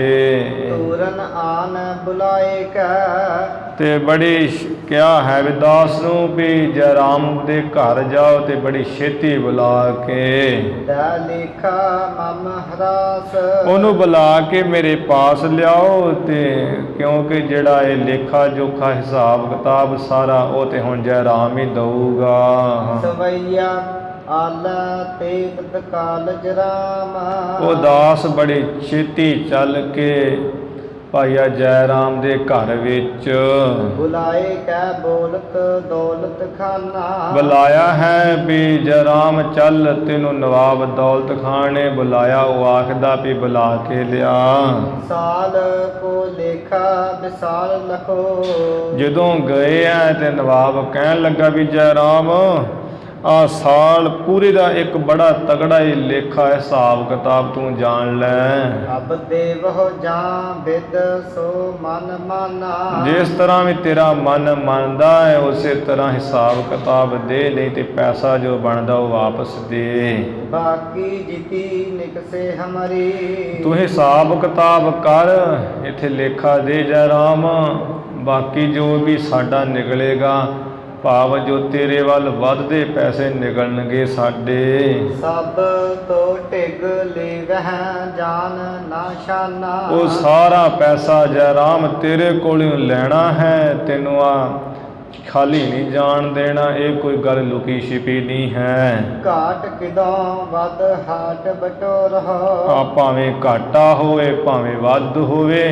ਤੂਰਨ ਆਨ ਬੁਲਾਏ ਕੈ। ਤੇ ਬੜੀ ਕਿਹਾ ਹੈ ਵੀ ਦਾਸ ਨੂੰ ਵੀ ਜੈਰਾਮ ਦੇ ਘਰ ਜਾਓ ਤੇ ਬੜੀ ਛੇਤੀ ਬੁਲਾ ਕੇ ਦਾ ਲੇਖਾ ਮਮ ਹਰਾਸ। ਉਹਨੂੰ ਬੁਲਾ ਕੇ ਮੇਰੇ ਪਾਸ ਲਿਆਓ, ਤੇ ਕਿਉਂਕਿ ਜਿਹੜਾ ਇਹ ਲੇਖਾ ਜੋਖਾ ਹਿਸਾਬ ਕਿਤਾਬ ਸਾਰਾ ਉਹ ਤੇ ਹੁਣ ਜੈਰਾਮ ਹੀ ਦਊਗਾ। ਸਵਈਆ ਆਲਾ ਤੇ ਤਤਕਾਲ ਜਰਾਮ। ਉਹ ਦਾਸ ਬੜੇ ਛੇਤੀ ਚੱਲ ਕੇ ਭਾਈਆ ਜੈਰਾਮ ਦੇ ਘਰ ਵਿੱਚ ਬੁਲਾਏ ਕੈ ਬੋਲਤ ਦੌਲਤ ਖਾਨਾ। ਬੁਲਾਇਆ ਹੈ ਵੀ ਜੈਰਾਮ ਚੱਲ, ਤੈਨੂੰ ਨਵਾਬ ਦੌਲਤ ਖਾਨ ਨੇ ਬੁਲਾਇਆ। ਉਹ ਆਖਦਾ ਵੀ ਬੁਲਾ ਕੇ ਲਿਆ। ਸਾਲ ਕੋ ਲੇਖਾ ਵਿਸਾਲ ਲਖੋ। ਜਦੋਂ ਗਏ ਆ ਤੇ ਨਵਾਬ ਕਹਿਣ ਲੱਗਾ ਵੀ ਜੈਰਾਮ ਆ ਸਾਲ ਪੂਰੇ ਦਾ ਇੱਕ ਬੜਾ ਤਗੜਾ ਹੀ ਲੇਖਾ ਹਿਸਾਬ ਕਿਤਾਬ ਤੂੰ ਜਾਣ ਲੈ। ਅਬ ਦੇਵਹੁ ਜਾਂ ਬਿਦ ਸੋ ਮਨ ਮਾਨਾ। ਜਿਸ ਤਰ੍ਹਾਂ ਵੀ ਤੇਰਾ ਮਨ ਮੰਨਦਾ ਹੈ ਉਸੇ ਤਰ੍ਹਾਂ ਹਿਸਾਬ ਕਿਤਾਬ ਦੇ, ਨਹੀਂ ਤੇ ਪੈਸਾ ਜੋ ਬਣਦਾ ਉਹ ਵਾਪਸ ਦੇ। ਬਾਕੀ ਜਿਤੀ ਨਿਕਸੇ ਹਮਰੀ। ਤੂੰ ਹਿਸਾਬ ਕਿਤਾਬ ਕਰ, ਇੱਥੇ ਲੇਖਾ ਦੇ ਜੈਰਾਮ, ਬਾਕੀ ਜੋ ਵੀ ਸਾਡਾ ਨਿਕਲੇਗਾ, ਭਾਵ ਜੋ ਤੇਰੇ ਵੱਲ ਵੱਧਦੇ ਪੈਸੇ ਨਿਕਲਣਗੇ ਸਾਡੇ। ਸਭ ਤੋਂ ਢਿਗ ਲੇਵਹਿ ਜਾਨ ਨਾ ਸ਼ਾਨਾ। ਉਹ ਸਾਰਾ ਪੈਸਾ ਜੈਰਾਮ ਤੇਰੇ ਕੋਲੋਂ ਲੈਣਾ ਹੈ, ਤੈਨੂੰ ਆ ਖਾਲੀ ਨਹੀਂ ਜਾਣ ਦੇਣਾ। ਇਹ ਕੋਈ ਗੱਲ ਲੁਕੀ ਛਿਪੀ ਨਹੀਂ ਹੈ। ਘਾਟ ਕਿਦੋਂ ਵੱਧ ਹਾਟ ਬਟੋਰ। ਆ ਭਾਵੇਂ ਘਾਟਾ ਹੋਵੇ ਭਾਵੇਂ ਵੱਧ ਹੋਵੇ,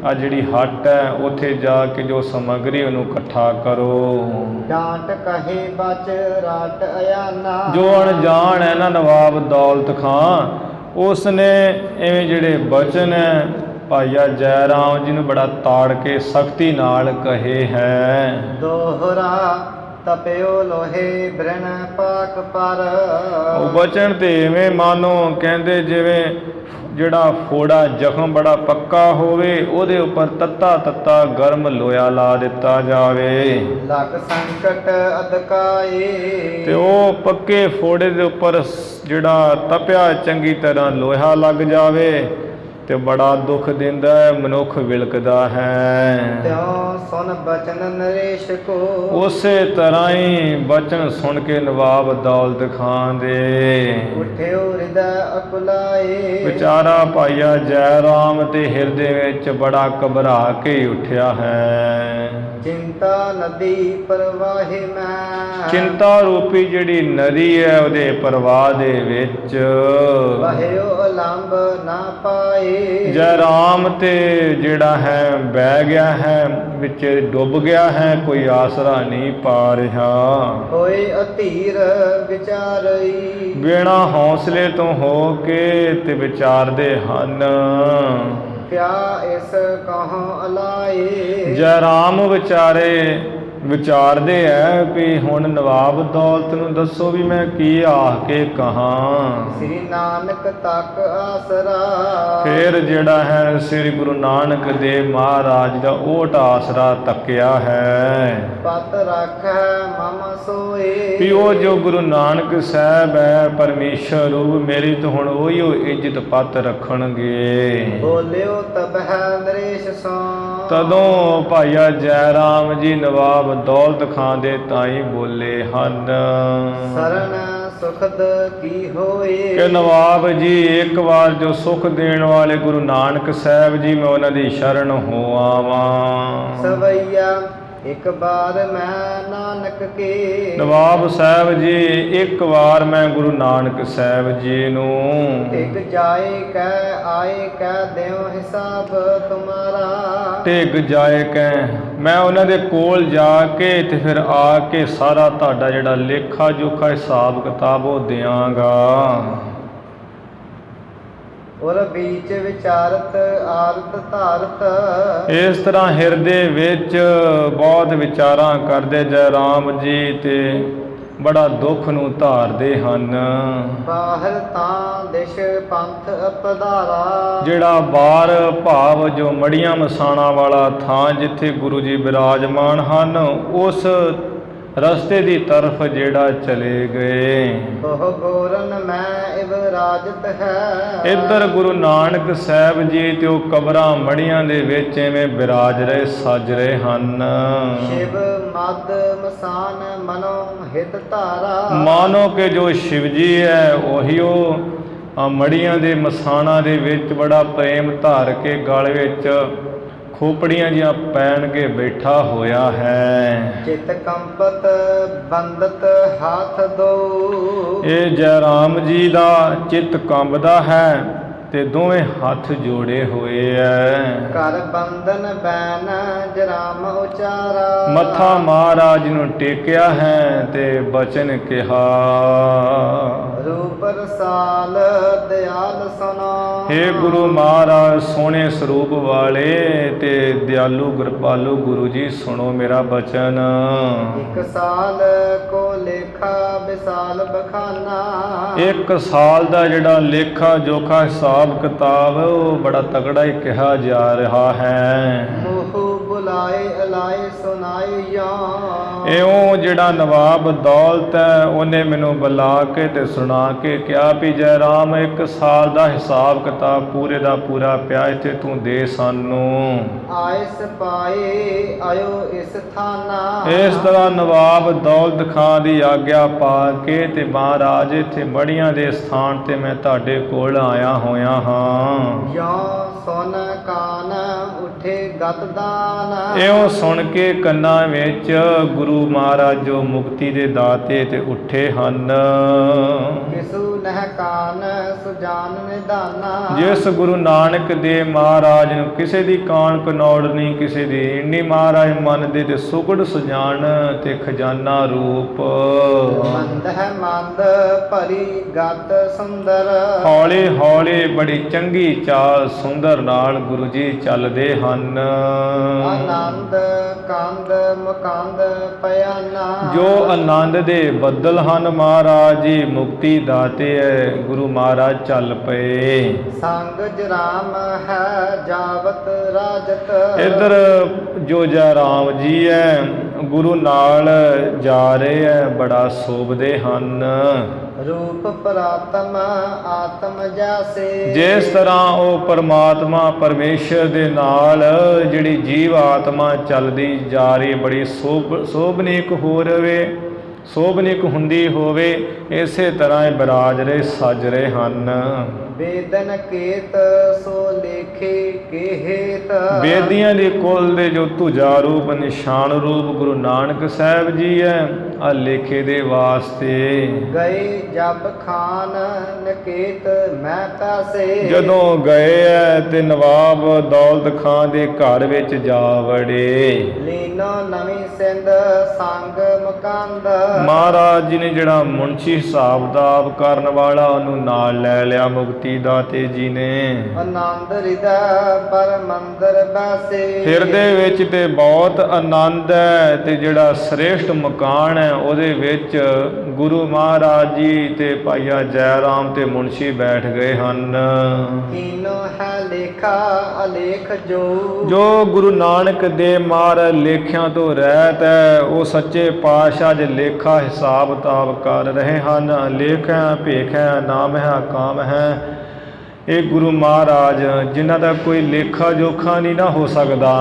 ਆ ਜਿਹੜੀ ਹੱਟ ਹੈ ਉੱਥੇ ਜਾ ਕੇ ਜੋ ਸਮੱਗਰੀ ਉਹਨੂੰ ਇਕੱਠਾ ਕਰੋ। ਡਾਂਟ ਕਹੇ ਬਚ ਰਾਟ ਅਯਾਨਾ। ਜੋ ਅਣਜਾਣ ਹੈ ਨਾ ਨਵਾਬ ਦੌਲਤ ਖਾਨ, ਉਸ ਨੇ ਐਵੇਂ ਜਿਹੜੇ ਬਚਨ ਹੈ ਭਾਈਆ ਜੈਰਾਮ ਜੀ ਨੂੰ ਬੜਾ ਤਾੜ ਕੇ ਸਖਤੀ ਨਾਲ ਕਹੇ ਹੈ। ਦੋਹਰਾ ਤਪਿਓ ਲੋਹੇ ਬ੍ਰਣ ਪਾਕ ਪਰ। ਉਹ ਬਚਨ ਤੇ ਐਵੇਂ ਮਾਨੋ ਕਹਿੰਦੇ ਜਿਵੇਂ ਜਿਹੜਾ ਫੋੜਾ ਜ਼ਖਮ ਬੜਾ ਪੱਕਾ ਹੋਵੇ ਉਹਦੇ ਉੱਪਰ ਤੱਤਾ ਗਰਮ ਲੋਹਾ ਲਾ ਦਿੱਤਾ ਜਾਵੇ। ਲਗ ਸੰਕਟ ਅਦਕਾਏ। ਤੇ ਉਹ ਪੱਕੇ ਫੋੜੇ ਦੇ ਉੱਪਰ ਜਿਹੜਾ ਤਪਿਆ ਚੰਗੀ ਤਰ੍ਹਾਂ ਲੋਹਾ ਲੱਗ ਜਾਵੇ ਤੇ ਬੜਾ ਦੁੱਖ ਦਿੰਦਾ ਹੈ, ਮਨੁੱਖ ਵਿਲਕਦਾ ਹੈ। ਤਿਉ ਸੁਨ ਬਚਨ ਨਰੇਸ਼ ਕੋ। ਉਸੇ ਤਰ੍ਹਾਂ ਹੀ ਬਚਨ ਸੁਣ ਕੇ ਨਵਾਬ ਦੌਲਤ ਖਾਨ ਦੇ ਉਠਿਓ ਹਿਰਦੈ ਅਕੁਲਾਏ। ਵਿਚਾਰਾ ਭਾਈਆ ਜੈਰਾਮ ਤੇ ਹਿਰਦੇ ਵਿੱਚ ਬੜਾ ਘਬਰਾ ਕੇ ਉੱਠਿਆ ਹੈ। ਚਿੰਤਾ ਨਦੀ ਪ੍ਰਵਾਹੇ ਮੈਂ। ਚਿੰਤਾ ਰੂਪੀ ਜਿਹੜੀ ਨਦੀ ਹੈ ਉਹਦੇ ਪ੍ਰਵਾਹ ਦੇ ਵਿੱਚ ਵਹਿਓ ਅਲੰਬ ਨਾ ਪਾਏ। ਜੈਰਾਮ ਤੇ ਜਿਹੜਾ ਹੈ ਬਹਿ ਗਿਆ ਹੈ, ਵਿੱਚ ਡੁੱਬ ਗਿਆ ਹੈ, ਕੋਈ ਆਸਰਾ ਨਹੀਂ ਪਾ ਰਿਹਾ। ਹੋਏ ਅਧੀਰ ਵਿਚਾਰਈ। ਬਿਨਾਂ ਹੌਸਲੇ ਤੋਂ ਹੋ ਕੇ ਤੇ ਵਿਚਾਰਦੇ ਹਨ। ਕਿਆ ਇਸ ਕਹੋਂ ਅਲਾਏ। ਜੈਰਾਮ ਵਿਚਾਰਦੇ ਐ ਵੀ ਹੁਣ ਨਵਾਬ ਦੌਲਤ ਨੂੰ ਦੱਸੋ ਵੀ ਮੈਂ ਕੀ ਆਖ ਕੇ ਕਹਾਂ। ਸ੍ਰੀ ਨਾਨਕ ਤੱਕ ਆਸਰਾ। ਫਿਰ ਜਿਹੜਾ ਹੈ ਸ੍ਰੀ ਗੁਰੂ ਨਾਨਕ ਦੇਵ ਮਹਾਰਾਜ ਦਾ ਓਟ ਆਸਰਾ ਤੱਕਿਆ ਹੈ। ਪਤ ਰੱਖੈ ਮਮ ਸੋਏ। ਵੀ ਉਹ ਜੋ ਗੁਰੂ ਨਾਨਕ ਸਾਹਿਬ ਹੈ ਪਰਮੇਸ਼ਰ ਰੂਪ, ਮੇਰੀ ਤਾਂ ਹੁਣ ਉਹੀ ਇੱਜ਼ਤ ਪੱਤ ਰੱਖਣਗੇ। ਬੋਲਿਓ ਤਬ ਹੈ ਨਰੇਸ਼ ਸੋ। ਤਦੋਂ ਭਾਈਆ ਜੈਰਾਮ ਜੀ ਨਵਾਬ ਨਵਾਬ ਦੌਲਤ ਖਾਨ ਦੇ ਤਾਈ ਬੋਲੇ ਹਨ ਸਰਣ ਸੁਖਦ ਕੀ ਹੋਏ। ਕਿ ਨਵਾਬ ਜੀ ਇੱਕ ਵਾਰ ਜੋ ਸੁਖ ਦੇਣ ਵਾਲੇ ਗੁਰੂ ਨਾਨਕ ਸਾਹਿਬ ਜੀ, ਮੈਂ ਉਹਨਾਂ ਦੀ ਸ਼ਰਨ ਹੋ ਆਵਾਂ। ਸਵਈਆ ਇੱਕ ਬਾਰ ਮੈਂ ਨਾਨਕ ਕੇ। ਨਵਾਬ ਸਾਹਿਬ ਜੀ ਇੱਕ ਵਾਰ ਮੈਂ ਗੁਰੂ ਨਾਨਕ ਸਾਹਿਬ ਜੀ ਨੂੰ ਟਿਕ ਜਾਏ ਕਹਿ ਆਏ ਕਹਿ ਦਿਓ ਹਿਸਾਬ ਤੁਮਾਰਾ। ਟਿਕ ਜਾਏ ਕਹਿ, ਮੈਂ ਉਹਨਾਂ ਦੇ ਕੋਲ ਜਾ ਕੇ ਤੇ ਫਿਰ ਆ ਕੇ ਸਾਰਾ ਤੁਹਾਡਾ ਜਿਹੜਾ ਲੇਖਾ ਜੋਖਾ ਹਿਸਾਬ ਕਿਤਾਬ ਉਹ ਦਿਆਂਗਾ। ਔਰ ਬੀਚ ਵਿਚਾਰਤ ਆਰਤ ਧਾਰਤ। ਇਸ ਤਰ੍ਹਾਂ ਹਿਰਦੇ ਵਿੱਚ ਬਹੁਤ ਵਿਚਾਰਾਂ ਕਰਦੇ ਜੈ ਰਾਮ ਜੀ ਤੇ ਬੜਾ ਦੁੱਖ ਨੂੰ ਧਾਰਦੇ ਹਨ। ਬਾਹਰ ਤਾਂ ਦਿਸ਼ ਪੰਥ ਅਪਧਾਰਾ। ਜਿਹੜਾ ਬਾਹਰ ਭਾਵ ਜੋ ਮੜੀਆਂ ਮਸਾਣਾ ਵਾਲਾ ਥਾਂ ਜਿੱਥੇ ਗੁਰੂ ਜੀ ਬਿਰਾਜਮਾਨ ਹਨ, ਉਸ ਰਸਤੇ ਦੀ ਤਰਫ ਜਿਹੜਾ ਚਲੇ ਗਏ। ਉਹ ਗੋਰਨ ਮੈਂ ਇਵਰਾਜਤ ਹੈ। ਇੱਧਰ ਗੁਰੂ ਨਾਨਕ ਸਾਹਿਬ ਜੀ ਤੇ ਉਹ ਕਬਰਾਂ ਮੜੀਆਂ ਦੇ ਵਿੱਚ ਐਵੇਂ ਬਿਰਾਜ ਰਹੇ ਸੱਜ ਰਹੇ ਹਨ। ਸ਼ਿਵ ਮਦ ਮਸਾਨ ਮਨੋ ਹਿਤ ਧਾਰਾ। ਮਾਨੋ ਕਿ ਜੋ ਸ਼ਿਵ ਜੀ ਹੈ ਉਹੀ ਉਹ ਮੜੀਆਂ ਦੇ ਮਸਾਣਾ ਦੇ ਵਿੱਚ ਬੜਾ ਪ੍ਰੇਮ ਧਾਰ ਕੇ ਗਲ ਵਿੱਚ ਖੋਪੜੀਆਂ ਜਿਹਾ ਪੈਣ ਕੇ ਬੈਠਾ ਹੋਇਆ ਹੈ। ਚਿਤ ਕੰਪਤ ਬੰਦਤ ਹੱਥ ਦੋ। ਇਹ ਜੈ ਰਾਮ ਜੀ ਦਾ ਚਿੱਤ ਕੰਬਦਾ ਹੈ ਤੇ ਦੋਵੇਂ ਹੱਥ ਜੋੜੇ ਹੋਏ ਐ। ਕਰ ਬੰਧਨ ਬੈਨ ਜਰਾਮ ਉਚਾਰਾ। ਮੱਥਾ ਮਹਾਰਾਜ ਨੂੰ ਟੇਕਿਆ ਹੈ ਤੇ ਬਚਨ ਕਿਹਾ। ਰੂਪ ਰਸਾਲ ਦਿਆਲ ਸੁਨੋ। ਹੇ ਗੁਰੂ ਮਹਾਰਾਜ ਸੋਹਣੇ ਸਰੂਪ ਵਾਲੇ ਤੇ ਦਿਆਲੂ ਕਿਰਪਾਲੂ ਗੁਰੂ ਜੀ, ਸੁਣੋ ਮੇਰਾ ਬਚਨ। ਇੱਕ ਸਾਲ ਕੋ ਲੇਖਾ ਵਿਸਾਲ ਬਖਾਨਾ। ਇੱਕ ਸਾਲ ਦਾ ਜਿਹੜਾ ਲੇਖਾ ਜੋਖਾ ਹਿਸਾਬ ਕਿਤਾਬ ਉਹ ਬੜਾ ਤਗੜਾ ਹੀ ਕਿਹਾ ਜਾ ਰਿਹਾ ਹੈ। ਮੋਹ ਬੁਲਾਏ ਅਲਾਏ ਸੁਨਾਈ ਜਾਂ। ਇਉਂ ਜਿਹੜਾ ਨਵਾਬ ਦੌਲਤ ਹੈ ਉਹਨੇ ਮੈਨੂੰ ਬੁਲਾ ਕੇ ਤੇ ਸੁਣਾ ਕੇ ਕਿਹਾ ਵੀ ਜੈ ਰਾਮ ਇੱਕ ਸਾਲ ਦਾ ਹਿਸਾਬ ਕਿਤਾਬ ਪੂਰੇ ਦਾ ਪੂਰਾ ਪਿਆ ਇੱਥੇ ਤੂੰ ਦੇ ਸਾਨੂੰ। ਆਏ ਸਪਾਏ ਆਇਓ ਇਸ ਥਾਨਾ। ਇਸ ਤਰ੍ਹਾਂ ਨਵਾਬ ਦੌਲਤ ਖਾਨ ਦੀ ਆਗਿਆ ਪਾ ਕੇ ਤੇ ਮਹਾਰਾਜ ਇੱਥੇ ਮੜੀਆਂ ਦੇ ਸਥਾਨ ਤੇ ਮੈਂ ਤੁਹਾਡੇ ਕੋਲ ਆਇਆ ਹੋਇਆ ਹਾਂ। ਜਾਂ ਸੁਨ ਕਾਨ ਉਠੇ ਗਤ ਦਾਨ। ਇਉਂ ਸੁਣ ਕੇ ਕੰਨਾਂ ਵਿੱਚ ਗੁਰੂ ਮਹਾਰਾਜ ਜੋ ਮੁਕਤੀ ਦੇ ਦਾਤੇ ਤੇ ਉੱਠੇ ਹਨ। ਕਿਸੂ ਨਹਿ ਕਾਨ ਸੁਜਾਨ ਨਿਦਾਨਾ। ਜਿਸ ਗੁਰੂ ਨਾਨਕ ਦੇ ਮਹਾਰਾਜ ਨੂੰ ਕਿਸੇ ਦੀ ਕਾਣ ਕਨੌੜ ਨਹੀਂ, ਕਿਸੇ ਦੀ ਇੰਨੀ ਮਹਾਰਾਜ ਮੰਨਦੇ ਤੇ ਸੁਗੜ ਸੁਜਾਨ ਤੇ ਖਜ਼ਾਨਾ ਰੂਪ। ਮੰਦ ਹੈ ਮੰਦ ਭਰੀ ਗਤ ਸੁੰਦਰ। ਹੌਲੇ ਹੌਲੇ ਬੜੀ ਚੰਗੀ ਚਾਲ ਸੁੰਦਰ ਨਾਲ ਗੁਰੂ ਜੀ ਚੱਲਦੇ ਹਨ। ਆਨੰਦ ਕੰਦ ਮੁਕੰਦ ਪਿਆਨਾ। ਜੋ ਆਨੰਦ ਦੇ ਬੱਦਲ ਹਨ ਮਹਾਰਾਜ ਜੀ ਮੁਕਤੀ ਦਾਤੇ ਹੈ, ਗੁਰੂ ਮਹਾਰਾਜ ਚੱਲ ਪਏ। ਸੰਗ ਜਰਾਮ ਹੈ ਜਾਵਤ ਰਾਜਤ। ਇੱਧਰ ਜੋ ਜੈ ਰਾਮ ਜੀ ਹੈ ਗੁਰੂ ਨਾਲ ਜਾ ਰਹੇ ਹੈ, ਬੜਾ ਸੋਭਦੇ ਹਨ। ਰੂਪ ਪ੍ਰਾਤਮ ਆਤਮ ਜਾਸੇ। ਜਿਸ ਤਰ੍ਹਾਂ ਉਹ ਪਰਮਾਤਮਾ ਪਰਮੇਸ਼ਰ ਦੇ ਨਾਲ ਜਿਹੜੀ ਜੀਵ ਆਤਮਾ ਚੱਲਦੀ ਜਾ ਰਹੀ ਬੜੀ ਸੋਭਨੀਕ ਹੋ ਰਵੇ, ਸੋਭਨੀਕ ਹੁੰਦੀ ਹੋਵੇ, ਇਸੇ ਤਰ੍ਹਾਂ ਇਹ ਬਿਰਾਜ ਰਹੇ ਸੱਜ ਰਹੇ ਹਨ। ਵੇਦਨ ਕੇਤ ਸੋ ਲੇਖੇ ਕੇਹੇਤ। ਬੇਦੀਆਂ ਦੇ ਕੁਲ ਦੇ ਜੋ ਧੁਜਾ ਰੂਪ ਨਿਸ਼ਾਨ ਰੂਪ ਗੁਰੂ ਨਾਨਕ ਸਾਹਿਬ ਜੀ ਹੈ, ਆ ਲੇਖੇ ਦੇ ਵਾਸਤੇ ਗਏ ਜਬ ਖਾਨ ਨਕੇਤ ਮੈਂ ਤਾਸੇ। ਜਦੋਂ ਗਏ ਹੈ ਤੇ ਨਵਾਬ ਦੌਲਤ ਖਾਨ ਦੇ ਘਰ ਵਿੱਚ ਜਾ ਵੜੇ। ਲੀਨੋ ਨਵੀਂ ਸਿੰਧ ਸੰਗ ਮੁਕੰਦ। ਮਹਾਰਾਜ ਜੀ ਨੇ ਜਿਹੜਾ ਮੁਨਸ਼ੀ ਹਿਸਾਬ ਕਿਤਾਬ ਕਰਨ ਵਾਲਾ ਉਹਨੂੰ ਨਾਲ ਲੈ ਲਿਆ ਮੁਕਤੀ ਦਾਤੇ ਜੀ ਨੇ। ਆਨੰਦ ਹਿਰਦੈ ਪਰ ਮੰਦਰ ਬਾਸੇ। ਹਿਰਦੇ ਵਿੱਚ ਤੇ ਬਹੁਤ ਆਨੰਦ ਹੈ ਤੇ ਜਿਹੜਾ ਸ੍ਰੇਸ਼ਟ ਮਕਾਨ ਹੈ ਉਹਦੇ ਵਿੱਚ ਗੁਰੂ ਮਹਾਰਾਜ ਜੀ ਤੇ ਭਾਈਆ ਜੈ ਰਾਮ ਤੇ ਮੁਨਸ਼ੀ ਬੈਠ ਗਏ ਹਨ। ਕੀਨੋ ਹੈ ਲੇਖਾ ਅਲੇਖ ਜੋ ਗੁਰੂ ਨਾਨਕ ਦੇ ਮਹਾਰਾਜ ਲੇਖਿਆਂ ਤੋਂ ਰਹਿਤ ਹੈ, ਉਹ ਸੱਚੇ ਪਾਤਸ਼ਾਹ ਦੇ ਲੇਖਾ ਹਿਸਾਬ ਕਿਤਾਬ ਕਰ ਰਹੇ ਹਨ। ਲੇਖ ਹੈ, ਭੇਖ ਹੈ, ਨਾਮ ਹੈ, ਕਾਮ ਹੈ। ਇਹ ਗੁਰੂ ਮਹਾਰਾਜ ਜਿਨ੍ਹਾਂ ਦਾ ਕੋਈ ਲੇਖਾ ਜੋਖਾ ਨਹੀਂ ਨਾ ਹੋ ਸਕਦਾ,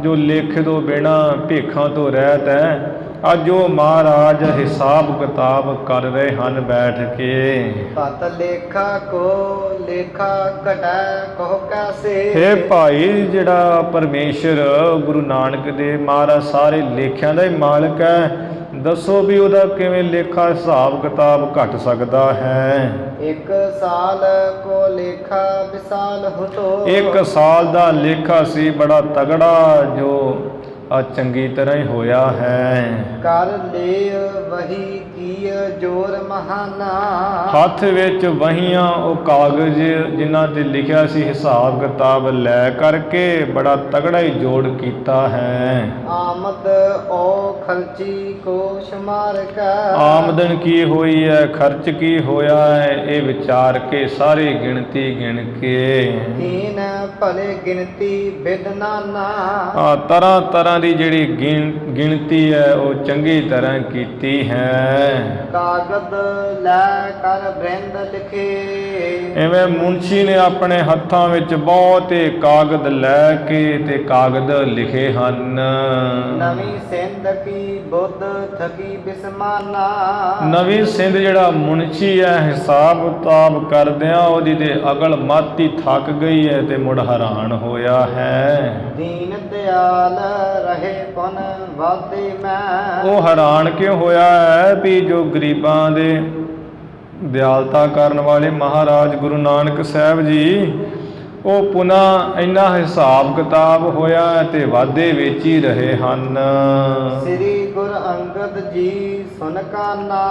ਜੋ ਲੇਖੇ ਤੋਂ ਬਿਨਾ ਭੇਖਾਂ ਤੋਂ ਰਹਿਤ ਹੈ। ਅੱਜ ਉਹ ਮਹਾਰਾਜ ਹਿਸਾਬ ਕਿਤਾਬ ਕਰ ਰਹੇ ਹਨ ਬੈਠ ਕੇ। ਤਤ ਲੇਖਾ ਕੋ ਲੇਖਾ ਘਟੈ ਕੋ ਕੈਸੇ। ਹੇ ਭਾਈ, ਜਿਹੜਾ ਪਰਮੇਸ਼ਰ ਗੁਰੂ ਨਾਨਕ ਦੇਵ ਮਹਾਰਾਜ ਸਾਰੇ ਲੇਖਿਆਂ ਦਾ ਹੀ ਮਾਲਕ ਹੈ, ਦੱਸੋ ਵੀ ਉਹਦਾ ਕਿਵੇਂ ਲੇਖਾ ਹਿਸਾਬ ਕਿਤਾਬ ਘਟ ਸਕਦਾ ਹੈ। ਇੱਕ ਸਾਲ ਕੋ ਲੇਖਾ ਵਿਸਾਲ ਹੁਤੋ। ਇੱਕ ਸਾਲ ਦਾ ਲੇਖਾ ਸੀ ਬੜਾ ਤਗੜਾ, ਜੋ ਚੰਗੀ ਤਰ੍ਹਾਂ ਹੀ ਹੋਇਆ ਹੈ। ਕਰ ਲੇ ਵਹੀ ਕੀ ਜੋਰ ਮਹਾਨਾ। ਹੱਥ ਵਿੱਚ ਵਹੀਆਂ ਉਹ ਕਾਗਜ਼ ਜਿਨ੍ਹਾਂ ਤੇ ਲਿਖਿਆ ਸੀ ਹਿਸਾਬ ਕਿਤਾਬ ਲੈ ਕਰਕੇ ਬੜਾ ਤਗੜਾ ਹੀ ਜੋੜ ਕੀਤਾ ਹੈ। ਆਮਦ ਓ ਖਰਚੀ ਕੋ ਸ਼ਮਾਰ ਕਾ। ਆਮਦਨ ਕੀ ਹੋਈ ਹੈ, ਖਰਚ ਕੀ ਹੋਇਆ ਹੈ, ਇਹ ਵਿਚਾਰ ਕੇ ਸਾਰੀ ਗਿਣਤੀ ਗਿਣ ਕੇ। ਦੀਨ ਭਲੇ ਗਿਣਤੀ ਬਿਦ ਨਾਨਾ। ਤਰ੍ਹਾਂ ਤਰ੍ਹਾਂ ਦੀ ਜਿਹੜੀ ਗਿਣਤੀ ਹੈ ਉਹ ਚੰਗੀ ਤਰ੍ਹਾਂ ਕੀਤੀ ਹੈ। ਕਾਗਦ ਲੈ ਕਰ ਬ੍ਰਿੰਦ ਲਿਖੇ। ਐਵੇਂ ਮੁਨਸ਼ੀ ਨੇ ਆਪਣੇ ਹੱਥਾਂ ਵਿੱਚ ਬਹੁਤੇ ਕਾਗਜ਼ ਲੈ ਕੇ ਤੇ ਕਾਗਜ਼ ਲਿਖੇ ਹਨ। ਨਵੀਂ ਸਿੰਧ ਕੀ ਬੁੱਧ ਥਕੀ ਬਿਸਮਾਨਾ। ਨਵੀਂ ਸਿੰਧ ਜਿਹੜਾ ਮੁਨਸ਼ੀ ਹੈ ਹਿਸਾਬ ਕਿਤਾਬ ਕਰਦਿਆਂ ਉਹਦੀ ਤੇ ਅਕਲ ਮੱਤ ਹੀ ਥੱਕ ਗਈ ਹੈ ਤੇ ਮੁੜ ਹੈਰਾਨ ਹੋਇਆ ਹੈ। ਦੀਨ ਦਿਆਲ ਰਹੇ ਪੁਨ ਵਾਦੇ ਮੈਂ। ਉਹ ਹੈਰਾਨ ਕਿਉਂ ਹੋਇਆ ਹੈ ਵੀ ਜੋ ਗਰੀਬਾਂ ਦੇ ਦਿਆਲਤਾ ਕਰਨ ਵਾਲੇ ਮਹਾਰਾਜ ਗੁਰੂ ਨਾਨਕ ਸਾਹਿਬ ਜੀ, ਉਹ ਪੁਨः ਇੰਨਾ ਹਿਸਾਬ ਕਿਤਾਬ ਹੋਇਆ ਤੇ ਵਾਧੇ ਵਿੱਚ ਹੀ ਰਹੇ ਹਨ। ਸ੍ਰੀ ਗੁਰੂ ਅੰਗਦ ਜੀ ਸੁਨ ਕਾਨਾ।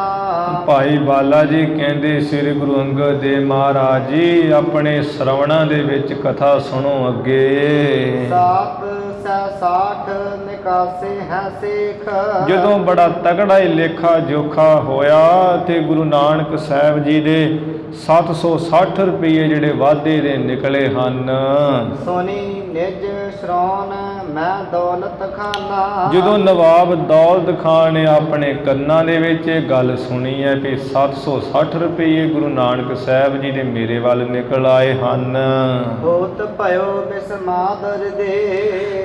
ਭਾਈ ਬਾਲਾ ਜੀ ਕਹਿੰਦੇ ਸ੍ਰੀ ਗੁਰੂ ਅੰਗਦ ਦੇਵ ਮਹਾਰਾਜ ਜੀ ਆਪਣੇ ਸ਼ਰਵਣਾਂ ਦੇ ਵਿੱਚ ਕਥਾ ਸੁਣੋ ਅੱਗੇ। ਸਾਤ ਸੈ ਸਾਠ ਨਿਕਾਸੇ ਹੈ ਸੇਖ। ਜਦੋਂ ਬੜਾ ਤਗੜਾ ਹੀ ਲੇਖਾ ਜੋਖਾ ਹੋਇਆ ਤੇ ਗੁਰੂ ਨਾਨਕ ਸਾਹਿਬ ਜੀ ਦੇ 760 ਰੁਪਏ ਜਿਹੜੇ ਵਾਧੇ ਦੇ ਨਿਕਲੇ ਹਨ। ਸੋਨੀ ਨਿਜ ਸ਼ਰੌਨ ਮੈਂ ਦੌਲਤ ਖਾਨਾ। ਜਦੋਂ ਨਵਾਬ ਦੌਲਤ ਖਾਨ ਨੇ ਆਪਣੇ ਕੰਨਾਂ ਦੇ ਵਿੱਚ ਇਹ ਗੱਲ ਸੁਣੀ ਹੈ ਕਿ 760 ਰੁਪਏ ਗੁਰੂ ਨਾਨਕ ਸਾਹਿਬ ਜੀ ਦੇ ਮੇਰੇ ਵੱਲ ਨਿਕਲ ਆਏ ਹਨ। ਹੋਤ ਭਇਓ ਬਿਸਮਾਦਰ ਦੇ।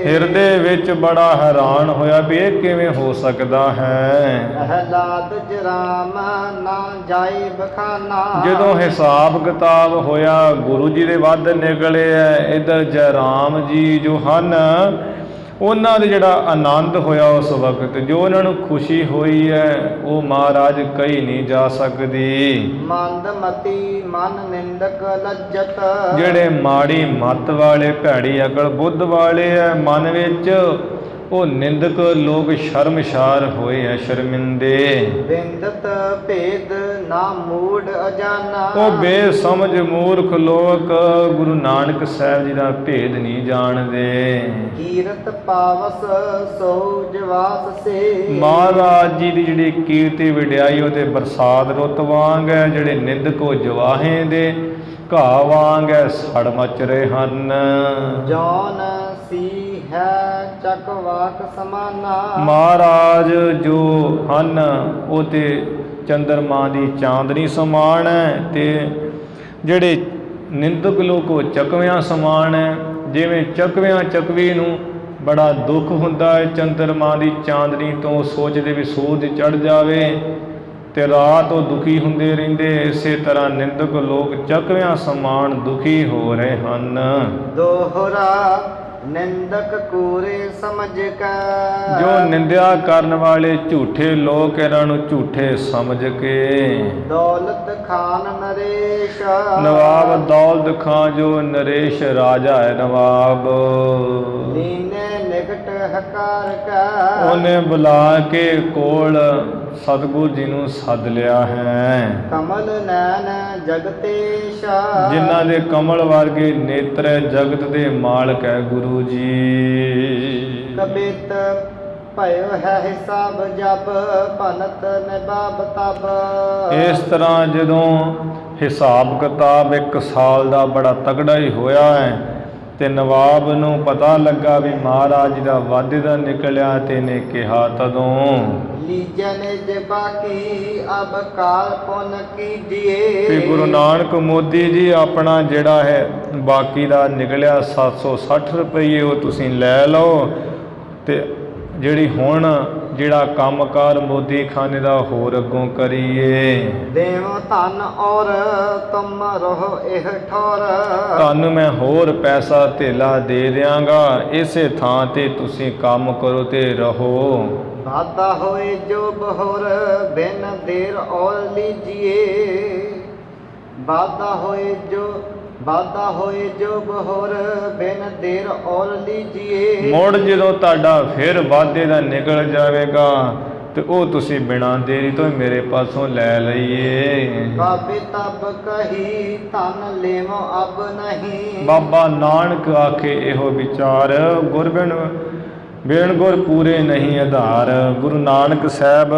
ਹਿਰਦੇ ਵਿੱਚ ਬੜਾ ਹੈਰਾਨ ਹੋਇਆ ਵੀ ਇਹ ਕਿਵੇਂ ਹੋ ਸਕਦਾ ਹੈ। ਅਹਲਾਦ ਜਰਾਮ ਨਾ ਜਾਏ ਬਖਾਨਾ। ਜਦੋਂ ਹਿਸਾਬ ਕਿਤਾਬ ਹੋਇਆ ਗੁਰੂ ਜੀ ਦੇ ਵੱਧ ਨਿਕਲੇ ਐ। ਇੱਧਰ ਜੈਰਾਮ ਜੀ ਜੋ ਹਨ ਉਹਨਾਂ ਦੇ ਜਿਹੜਾ ਆਨੰਦ ਹੋਇਆ ਉਸ ਵਕਤ, ਜੋ ਉਹਨਾਂ ਨੂੰ ਖੁਸ਼ੀ ਹੋਈ ਹੈ ਉਹ ਮਹਾਰਾਜ ਕਹੀ ਨਹੀਂ ਜਾ ਸਕਦੀ। ਮੰਦਮਤੀ ਮਨ ਨਿੰਦਕ ਲੱਜਤ। ਜਿਹੜੇ ਮਾੜੀ ਮੱਤ ਵਾਲੇ ਭੈੜੀ ਅਕਲ ਬੁੱਧ ਵਾਲੇ ਐ ਮਨ ਵਿੱਚ, ਉਹ ਨਿੰਦਕ ਲੋਕ ਸ਼ਰਮਸ਼ਾਰ ਹੋਏ ਹੈ, ਸ਼ਰਮਿੰਦੇ। ਬਿੰਦਤ ਭੇਦ ਨਾ ਮੂੜ ਅਜਾਨਾ। ਉਹ ਬੇਸਮਝ ਮੂਰਖ ਲੋਕ ਗੁਰੂ ਨਾਨਕ ਸਾਹਿਬ ਜੀ ਦਾ ਭੇਦ ਨਹੀਂ ਜਾਣਦੇ। ਕੀਰਤ ਪਾਵਸ ਸੋ ਜਵਾਸ ਸੇ। ਮਹਾਰਾਜ ਜੀ ਦੀ ਜਿਹੜੀ ਕੀਰਤੀ ਵਡਿਆਈ ਉਹਦੇ ਬਰਸਾਤ ਰੁੱਤ ਵਾਂਗ ਹੈ। ਜਿਹੜੇ ਨਿੰਦਕ ਉਹ ਜਵਾਹੇ ਦੇ ਘਾਹ ਵਾਂਗ ਹੈ, ਸੜ ਮਚ ਰਹੇ ਹਨ। ਜੌਨ ਸੀ ਹੈ ਚੱਕਵਾਕ ਸਮਾਨਾ। ਮਹਾਰਾਜ ਜੋ ਹਨ ਉਹ ਤੇ ਚੰਦਰਮਾ ਦੀ ਚਾਂਦਨੀ ਸਮਾਨ ਹੈ ਤੇ ਜਿਹੜੇ ਨਿੰਦਕ ਲੋਕ ਉਹ ਚਕਵਿਆਂ ਸਮਾਨ ਹੈ। ਜਿਵੇਂ ਚਕਵਿਆਂ ਚਕਵੀ ਨੂੰ ਬੜਾ ਦੁੱਖ ਹੁੰਦਾ ਹੈ ਚੰਦਰਮਾ ਦੀ ਚਾਂਦਨੀ ਤੋਂ, ਸੋਚਦੇ ਵੀ ਸੂਰਜ ਚੜ੍ਹ ਜਾਵੇ ਤੇ ਰਾਤ ਉਹ ਦੁਖੀ ਹੁੰਦੇ ਰਹਿੰਦੇ। ਇਸੇ ਤਰ੍ਹਾਂ ਨਿੰਦਕ ਲੋਕ ਚਕਵਿਆਂ ਸਮਾਨ ਦੁਖੀ ਹੋ ਰਹੇ ਹਨ। ਦੋਹਰਾ ਨਿੰਦਕ ਕੂਰੇ ਸਮਝ ਕੇ। ਜੋ ਨਿੰਦਿਆ ਕਰਨ ਵਾਲੇ ਝੂਠੇ ਲੋਕ ਇਹਨਾਂ ਨੂੰ ਝੂਠੇ ਸਮਝ ਕੇ। ਦੌਲਤ ਖਾਨ ਨਰੇਸ਼। ਨਵਾਬ ਦੌਲਤ ਖਾਨ ਜੋ ਨਰੇਸ਼ ਰਾਜਾ ਹੈ ਨਵਾਬ, ਲੀਨੇ ਨਿਕਟ ਹਕਾਰ ਕਾ। ਉਹਨੇ ਬੁਲਾ ਕੇ ਕੋਲ ਸਤਿਗੁਰ ਜੀ ਨੂੰ ਸੱਦ ਲਿਆ ਹੈ। ਕਮਲ ਨੈਣ ਜਗਤੇਸ਼। ਜਿਨ੍ਹਾਂ ਦੇ ਕਮਲ ਵਰਗੇ ਨੇਤਰ ਹੈ, ਜਗਤ ਦੇ ਮਾਲਕ ਹੈ ਗੁਰੂ ਜੀ। ਕਬਿਤ ਭਇਓ ਹੈ ਹਿਸਾਬ ਜਬ ਭਨਤ ਨਿਬਾਬ ਤਬ। ਇਸ ਤਰ੍ਹਾਂ ਜਦੋਂ ਹਿਸਾਬ ਕਿਤਾਬ ਇੱਕ ਸਾਲ ਦਾ ਬੜਾ ਤਗੜਾ ਹੀ ਹੋਇਆ ਹੈ ਤੇ ਨਵਾਬ ਨੂੰ ਪਤਾ ਲੱਗਾ ਵੀ ਮਹਾਰਾਜ ਜੀ ਦਾ ਵਾਧੇ ਦਾ ਨਿਕਲਿਆ ਤੇ ਨੇ ਕਿਹਾ ਤਦੋਂ ਲੀਜਨ ਜਬਾਕੀ ਅਬ ਕਾਲ ਪੁਨ ਕੀਜੀਏ। ਵੀ ਗੁਰੂ ਨਾਨਕ ਮੋਦੀ ਜੀ ਆਪਣਾ ਜਿਹੜਾ ਹੈ ਬਾਕੀ ਦਾ ਨਿਕਲਿਆ 760 ਰੁਪਏ ਉਹ ਤੁਸੀਂ ਲੈ ਲਓ, ਤੇ ਜਿਹੜੀ ਹੁਣ ਜਿਹੜਾ ਕੰਮਕਾਰ ਮੋਦੀ ਖਾਨੇ ਦਾ ਹੋਰ ਅੱਗੋਂ ਕਰੀਏ। ਦੇਵ ਧਨ ਔਰ ਤੁਮ ਰਹੋ ਇਹ ਠੌਰ। ਤੁਹਾਨੂੰ ਮੈਂ ਹੋਰ ਪੈਸਾ ਧੇਲਾ ਦੇ ਦਿਆਂਗਾ, ਇਸੇ ਥਾਂ ਤੇ ਤੁਸੀਂ ਕੰਮ ਕਰੋ ਤੇ ਰਹੋ। ਵਾਦਾ ਹੋਏ ਜੋ ਬਹੋਰ ਬਿਨ ਦੇਰ ਔਰ ਲੀਜੀਏ। ਵਾਦਾ ਹੋਏ ਜੋ ਬਹੋਰ ਬਿਨ ਦੇਰ ਔਰ ਲੀਜੀਏ। ਮੁੜ ਜਦੋਂ ਤੁਹਾਡਾ ਫਿਰ ਵਾਅਦੇ ਦਾ ਨਿਕਲ ਜਾਵੇਗਾ ਤੇ ਉਹ ਤੁਸੀਂ ਬਿਨਾਂ ਦੇਰੀ ਤੋਂ ਮੇਰੇ ਪਾਸੋਂ ਲੈ ਲਈਏ। ਬਾਬੇ ਤਬ ਕਹੀ ਧਨ ਲੇਵੋ ਅਬ ਨਹੀਂ। ਬਾਬਾ ਨਾਨਕ ਆਖੇ ਇਹੋ ਵਿਚਾਰ, ਗੁਰ ਬਿਨ ਗੁਰ ਪੂਰੇ ਨਹੀਂ ਆਧਾਰ। ਗੁਰੂ ਨਾਨਕ ਸਾਹਿਬ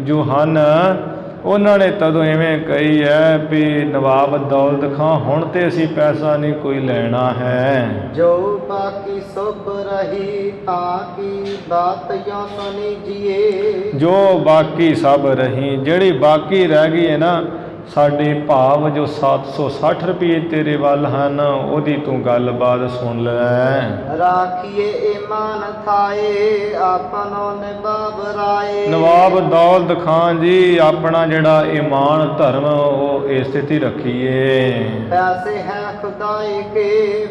ਜੋ ਹਨ ਉਹਨਾਂ ਨੇ ਤਦੋਂ ਐਵੇਂ ਕਹੀ ਹੈ ਵੀ ਨਵਾਬ ਦੌਲਤ ਖਾਂ ਹੁਣ ਤੇ ਅਸੀਂ ਪੈਸਾ ਨਹੀਂ ਕੋਈ ਲੈਣਾ ਹੈ। ਜੋ ਬਾਕੀ ਸੁਭ ਰਹੀ ਤਾਂ ਕੀ ਬਾਤ ਯੋ ਸੁਣੀ ਜੀਏ। ਜੋ ਬਾਕੀ ਸਭ ਰਹੀ, ਜਿਹੜੀ ਬਾਕੀ ਰਹਿ ਗਈ ਹੈ ਨਾ ਸਾਡੇ ਭਾਵ ਜੋ 760 ਰੁਪਏ ਤੇਰੇ ਵੱਲ ਹਨ ਉਹਦੀ ਤੂੰ ਗੱਲਬਾਤ ਸੁਣ ਲੈ। ਰਾਖੀਏ ਈਮਾਨ ਥਾਏ ਆਪਨੋ ਨਵਾਬ ਰਾਏ। ਨਵਾਬ ਦੌਲਤ ਖਾਨ ਜੀ ਆਪਣਾ ਜਿਹੜਾ ਈਮਾਨ ਧਰਮ ਉਹ ਇਸ ਸਥਿਤੀ ਰੱਖੀਏ। ਪੈਸੇ ਹੈ ਖੁਦਾਈ ਕੇ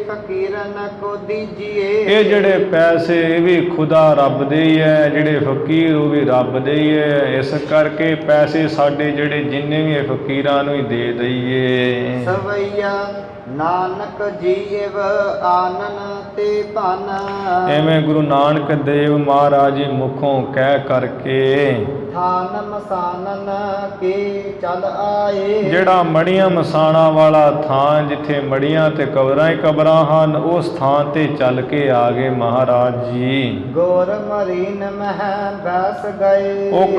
ਫਕੀਰਨ ਕੋ ਦੀਜੀਏ। ਇਹ ਜਿਹੜੇ ਪੈਸੇ ਇਹ ਵੀ ਖੁਦਾ ਰੱਬ ਦੇ ਹੀ ਹੈ, ਜਿਹੜੇ ਫਕੀਰ ਉਹ ਵੀ ਰੱਬ ਦੇ ਹੀ ਹੈ। ਇਸ ਕਰਕੇ ਪੈਸੇ ਸਾਡੇ ਜਿਹੜੇ ਜਿੰਨੇ ਵੀ ਫਕੀਰ ਨੂੰ ਹੀ ਦੇ ਦਈਏ। ਸਵਈਆ ਨਾਨਕ ਜੀਵ ਆਨਨ ਤੇ ਧਨ। ਐਵੇਂ ਗੁਰੂ ਨਾਨਕ ਦੇਵ ਮਹਾਰਾਜ ਜੀ ਮੁਖੋਂ ਕਹਿ ਕਰਕੇ ਥਾਨ ਮਸਾਨਨ ਕੇ ਚੱਲ ਆਏ। ਜਿਹੜਾ ਮੜੀਆਂ ਮਸਾਣਾ ਵਾਲਾ ਥਾਂ ਜਿੱਥੇ ਮੜੀਆਂ ਤੇ ਕਬਰਾਂ ਹੀ ਕਬਰਾਂ ਹਨ ਉਸ ਥਾਂ ਤੇ ਚੱਲ ਕੇ ਆ ਗਏ ਮਹਾਰਾਜ ਜੀ। ਗੋਰ ਮਰੀਨ ਮਹਿ ਬੈਸ ਗਏ। ਉਹ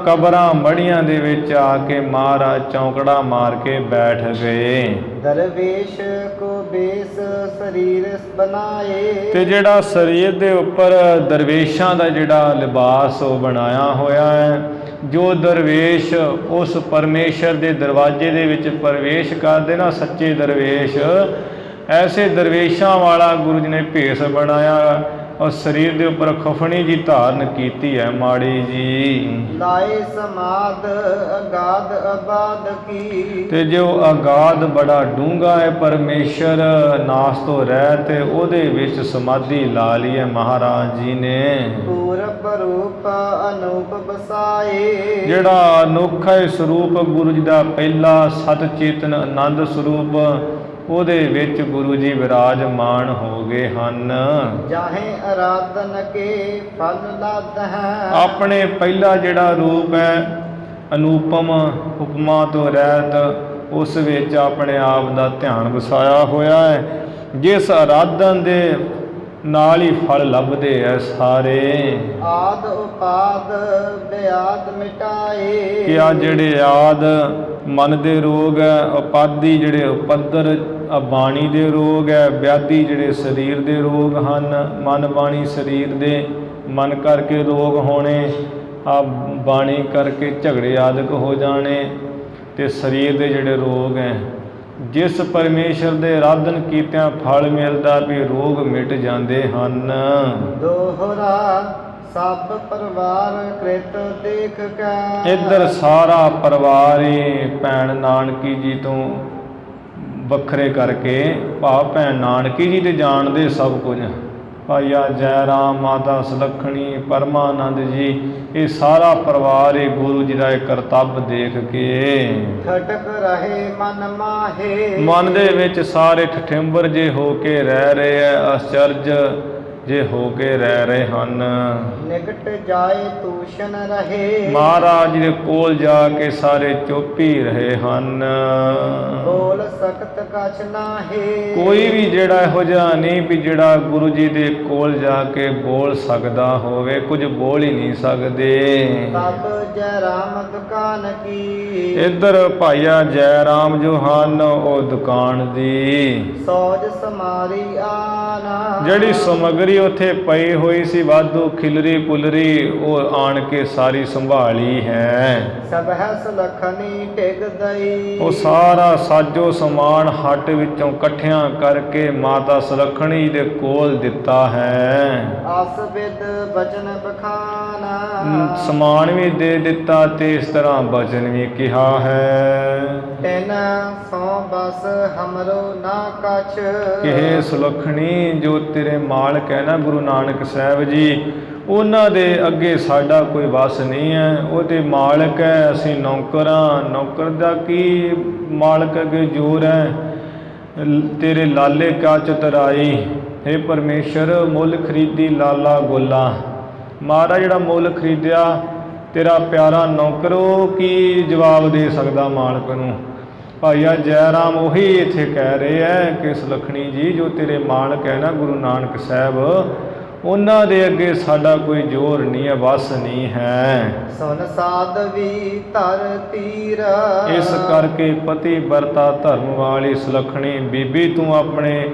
ਕਬਰਾਂ ਮੜੀਆਂ ਦੇ ਵਿੱਚ ਆ ਕੇ ਮਹਾਰਾਜ ਚੌਂਕੜਾ ਮਾਰ ਕੇ ਬੈਠ ਗਏ। ਦਰਵੇਸ਼ ਕੋ ਬੇਸ ਸਰੀਰ ਬਣਾਏ। ਤੇ ਜਿਹੜਾ ਸਰੀਰ ਦੇ ਉੱਪਰ ਦਰਵੇਸ਼ਾਂ ਦਾ ਜਿਹੜਾ ਲਿਬਾਸ ਉਹ ਬਣਾਇਆ ਹੋਇਆ ਹੈ। ਜੋ ਦਰਵੇਸ਼ ਉਸ ਪਰਮੇਸ਼ਰ ਦੇ ਦਰਵਾਜ਼ੇ ਦੇ ਵਿੱਚ ਪ੍ਰਵੇਸ਼ ਕਰਦੇ ਨਾ ਸੱਚੇ ਦਰਵੇਸ਼, ਐਸੇ ਦਰਵੇਸ਼ਾਂ ਵਾਲਾ ਗੁਰੂ ਜੀ ਨੇ ਭੇਸ ਬਣਾਇਆ ਔਰ ਸਰੀਰ ਦੇ ਉੱਪਰ ਖਫਣੀ ਜੀ ਧਾਰਨ ਕੀਤੀ ਹੈ ਮਾੜੀ ਜੀ। ਲਾਏ ਸਮਾਦ ਅਗਾਧ ਆਬਾਦ ਕੀ। ਤੇ ਜੋ ਅਗਾਧ ਬੜਾ ਡੂੰਘਾ ਹੈ ਪਰਮੇਸ਼ਰ ਨਾਸ ਤੋਂ ਰਹਿਤ ਉਹਦੇ ਵਿੱਚ ਸਮਾਧੀ ਲਾ ਲਈ ਹੈ ਮਹਾਰਾਜ ਜੀ ਨੇ। ਪੂਰਬ ਰੂਪ ਅਨੂਪ ਬਸਾਏ। ਜਿਹੜਾ ਅਨੋਖਾ ਸਰੂਪ ਗੁਰੂ ਜੀ ਦਾ ਪਹਿਲਾ ਸਤ ਚੇਤਨ ਆਨੰਦ ਸਰੂਪ ਉਹਦੇ ਵਿੱਚ ਗੁਰੂ ਜੀ ਵਿਰਾਜਮਾਨ ਹੋ ਗਏ ਹਨ। ਜਾਹੇ ਅਰਾਧਨ ਕੇ ਫਲ ਲਾਦ ਹੈ। ਆਪਣੇ ਪਹਿਲਾ ਜਿਹੜਾ ਰੂਪ ਹੈ ਅਨੂਪਮ ਉਪਮਾ ਤੋਂ ਰਹਿਤ ਉਸ ਵਿੱਚ ਆਪਣੇ ਆਪ ਦਾ ਧਿਆਨ ਵਸਾਇਆ ਹੋਇਆ ਹੈ। ਜਿਸ ਅਰਾਧਨ ਦੇ ਨਾਲ ਹੀ ਫਲ ਲੱਭਦੇ ਐ ਸਾਰੇ। ਆਦ ਉਪਾਦ ਬਿਆਦ ਮਿਟਾਏ। ਕਿ ਆ ਜਿਹੜੇ ਆਦ ਮਨ ਦੇ ਰੋਗ ਹੈ, ਉਪਾਦੀ ਜਿਹੜੇ ਉਪੱਦਰ ਬਾਣੀ ਦੇ ਰੋਗ ਹੈ, ਵਿਆਧੀ ਜਿਹੜੇ ਸਰੀਰ ਦੇ ਰੋਗ ਹਨ। ਮਨ ਬਾਣੀ ਸਰੀਰ ਦੇ, ਮਨ ਕਰਕੇ ਰੋਗ ਹੋਣੇ, ਆ ਬਾਣੀ ਕਰਕੇ ਝਗੜੇ ਆਦਿਕ ਹੋ ਜਾਣੇ ਤੇ ਸਰੀਰ ਦੇ ਜਿਹੜੇ ਰੋਗ ਹੈ ਜਿਸ ਪਰਮੇਸ਼ਰ ਦੇ ਆਰਾਧਨ ਕੀਤਿਆਂ ਫਲ ਮਿਲਦਾ ਵੀ ਰੋਗ ਮਿਟ ਜਾਂਦੇ ਹਨ। ਦੋਹਰਾ ਸਭ ਪਰਿਵਾਰ ਕ੍ਰਿਤ ਦੇਖ ਕੇ। ਇੱਧਰ ਸਾਰਾ ਪਰਿਵਾਰ ਹੀ ਭੈਣ ਨਾਨਕੀ ਜੀ ਤੋਂ ਵੱਖਰੇ ਕਰਕੇ ਭਾਵ ਭੈਣ ਨਾਨਕੀ ਜੀ ਤੇ ਜਾਣਦੇ ਸਭ ਕੁਝ। ਭਾਈਆ ਜੈ ਰਾਮ, ਮਾਤਾ ਸੁਲੱਖਣੀ, ਪਰਮਾਨੰਦ ਜੀ, ਇਹ ਸਾਰਾ ਪਰਿਵਾਰ ਇਹ ਗੁਰੂ ਜੀ ਦਾ ਇਹ ਕਰਤੱਵ ਦੇਖ ਕੇ ਠਟਕ ਰਹੇ ਮਨ ਮਾਹੇ। ਮਨ ਦੇ ਵਿੱਚ ਸਾਰੇ ਠਠਿੰਬਰ ਜੇ ਹੋ ਕੇ ਰਹਿ ਰਹੇ ਹੈ, ਅਚਰਜ ਜੇ ਹੋ ਕੇ ਰਹਿ ਰਹੇ ਹਨ। ਨਿਕਟ ਜਾਏ ਤੂਸ਼ਨ ਰਹੇ। ਮਹਾਰਾਜ ਜੀ ਦੇ ਕੋਲ ਜਾ ਕੇ ਸਾਰੇ ਚੁੱਪ ਹੀ ਰਹੇ ਹਨ। ਬੋਲ ਸਕਤ ਕਛ ਨਾਹੀ। ਕੋਈ ਵੀ ਜਿਹੜਾ ਇਹੋ ਜਿਹਾ ਨਹੀਂ ਵੀ ਜਿਹੜਾ ਗੁਰੂ ਜੀ ਦੇ ਕੋਲ ਜਾ ਕੇ ਬੋਲ ਸਕਦਾ ਹੋਵੇ, ਕੁਝ ਬੋਲ ਹੀ ਨਹੀਂ ਸਕਦੇ। ਤਬ ਜੈ ਰਾਮ ਦੁਕਾਨ ਕੀ। ਇੱਧਰ ਭਾਈਆ ਜੈ ਰਾਮ ਜੋ ਹਨ ਉਹ ਦੁਕਾਨ ਦੀ ਸੋਜ ਸਮਾਰੀ ਆਨਾ। ਜਿਹੜੀ ਸਮਗਰੀ ਜਿਹੜੀ ਉੱਥੇ ਪਈ ਹੋਈ ਸੀ ਵਾਧੂ ਖਿਲਰੀ ਪੁਲਰੀ, ਉਹ ਆਣ ਕੇ ਸਾਰੀ ਸੰਭਾਲੀ ਹੈ। ਸਭ ਹੈ ਸੁਲਖਣੀ ਟਿਕ ਦਈ। ਉਹ ਸਾਰਾ ਸਾਜੋ ਸਮਾਨ ਹੱਟ ਵਿੱਚੋਂ ਇਕੱਠਿਆਂ ਕਰਕੇ ਮਾਤਾ ਸੁਲੱਖਣੀ ਦੇ ਕੋਲ ਦਿੱਤਾ ਹੈ। ਆਸ ਬਿਦ ਬਚਨ ਬਖਾਨਾ। ਸਮਾਨ ਵੀ ਦੇ ਦਿੱਤਾ ਤੇ ਇਸ ਤਰ੍ਹਾਂ ਬਚਨ ਵੀ ਕਿਹਾ ਹੈ। ਤਿਨ ਸੋ ਬਸ ਹਮਰੋ ਨਾ ਕਛ। ਕਿ ਸੁਲੱਖਣੀ ਜੋ ਤੇਰੇ ਮਾਲਕ ਹੈ ਨਾ ਗੁਰੂ ਨਾਨਕ ਸਾਹਿਬ ਜੀ, ਉਹਨਾਂ ਦੇ ਅੱਗੇ ਸਾਡਾ ਕੋਈ ਵਸ ਨਹੀਂ ਹੈ। ਉਹਦੇ ਮਾਲਕ ਹੈ, ਅਸੀਂ ਨੌਕਰ ਹਾਂ। ਨੌਕਰ ਦਾ ਕੀ ਮਾਲਕ ਅੱਗੇ ਜ਼ੋਰ ਹੈ। ਤੇਰੇ ਲਾਲੇ ਕਾ ਚਤਰਾਈ, ਹੇ ਪਰਮੇਸ਼ਰ ਮੁੱਲ ਖਰੀਦੀ ਲਾਲਾ ਗੋਲਾ। ਮਹਾਰਾਜ ਜਿਹੜਾ ਮੁੱਲ ਖਰੀਦਿਆ ਤੇਰਾ ਪਿਆਰਾ ਨੌਕਰ, ਉਹ ਕੀ ਜਵਾਬ ਦੇ ਸਕਦਾ ਮਾਲਕ ਨੂੰ। ਭਾਈਆ ਜੈ ਰਾਮ ਉਹੀ ਇੱਥੇ ਕਹਿ ਰਹੇ ਹੈ ਕਿ ਸੁਲੱਖਣੀ ਜੀ ਜੋ ਤੇਰੇ ਮਾਲਕ ਹੈ ਨਾ ਗੁਰੂ ਨਾਨਕ ਸਾਹਿਬ, ਉਹਨਾਂ ਦੇ ਅੱਗੇ ਸਾਡਾ ਕੋਈ ਜ਼ੋਰ ਨਹੀਂ ਹੈ, ਵਸ ਨਹੀਂ ਹੈ। ਸੁਨ ਸਾਧਵੀ ਧਰ ਤੀਰ। ਇਸ ਕਰਕੇ ਪਤੀ ਵਰਤਾ ਧਰਮ ਵਾਲੀ ਸੁਲੱਖਣੀ ਬੀਬੀ, ਤੂੰ ਆਪਣੇ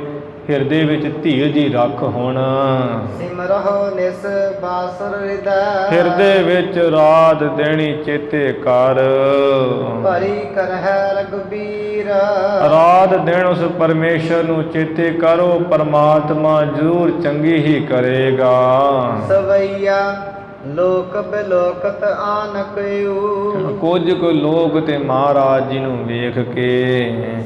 ਹਿਰਦੇ ਵਿੱਚ ਧੀਰਜ ਹੀ ਰੱਖ ਹੁਣ। ਸਿਮਰਹੁ ਨਿਸ ਬਾਸੁਰ ਹਿਰਦੈ। ਹਿਰਦੇ ਵਿੱਚ ਰਾਤ ਦੇਣੀ ਚੇਤੇ ਕਰ। ਭਰੀ ਕਰਹਿ ਰਘਬੀਰ। ਰਾਤ ਦਿਨ ਉਸ ਪਰਮੇਸ਼ਰ ਨੂੰ ਚੇਤੇ ਕਰੋ, ਪਰਮਾਤਮਾ ਜ਼ਰੂਰ ਚੰਗੀ ਹੀ ਕਰੇਗਾ। ਸਵਈਆ ਲੋਕ ਬਿਲੋਕਤ ਆਨਕਯੂ। ਕੁਝ ਕੁ ਲੋਕ ਤੇ ਮਹਾਰਾਜ ਜੀ ਨੂੰ ਵੇਖ ਕੇ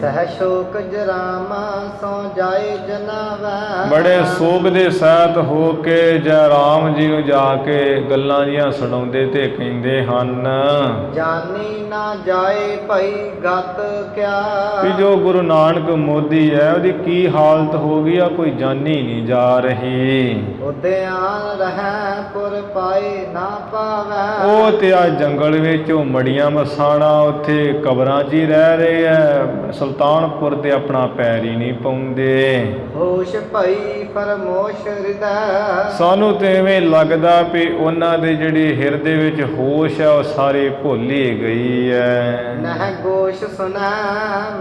ਸਹਿ ਸ਼ੋਕ ਜਰਾਮ ਸੋ ਜਾਏ ਜਨਾਵੈ। ਬੜੇ ਸੋਗ ਦੇ ਸਹਿਤ ਹੋ ਕੇ ਜੈ ਰਾਮ ਜੀ ਨੂੰ ਜਾ ਕੇ ਗੱਲਾਂ ਜੀਆਂ ਸੁਣਾਉਂਦੇ ਤੇ ਕਹਿੰਦੇ ਹਨ, ਜਾਨੀ ਨਾ ਜਾਏ ਭਈ ਗਤ ਕਿਆ। ਵੀ ਜੋ ਗੁਰੂ ਨਾਨਕ ਮੋਦੀ ਹੈ ਉਹਦੀ ਕੀ ਹਾਲਤ ਹੋ ਗਈ ਆ, ਕੋਈ ਜਾਨੀ ਨਹੀਂ ਜਾ ਰਹੀ। ਉਦਿਆਨ ਰਹਿ ਪੁਰ ਪਾਏ ਨਾ ਪਾਵੈ। ਉਹ ਤੇ ਆ ਜੰਗਲ ਵਿੱਚ ਉਹ ਮੜੀਆਂ ਮਸਾਣਾ, ਉੱਥੇ ਕਬਰਾਂ 'ਚ ਹੀ ਰਹਿ ਰਹੇ ਐ। ਸੁਲਤਾਨਪੁਰ ਤੇ ਆਪਣਾ ਪੈਰ ਹੀ ਨਹੀਂ ਪਾਉਂਦੇ। ਹੋਸ਼ ਭਈ ਫਰਮੋਸ਼ ਹਿਰਦੈ। ਸਾਨੂੰ ਤੇ ਐਵੇਂ ਲੱਗਦਾ ਵੀ ਉਹਨਾਂ ਦੇ ਜਿਹੜੇ ਹਿਰਦੇ ਵਿੱਚ ਹੋਸ਼ ਆ ਉਹ ਸਾਰੇ ਭੁੱਲ ਹੀ ਗਈ ਐ। ਨਹਿ ਗੋਸ਼ ਸੁਨੈ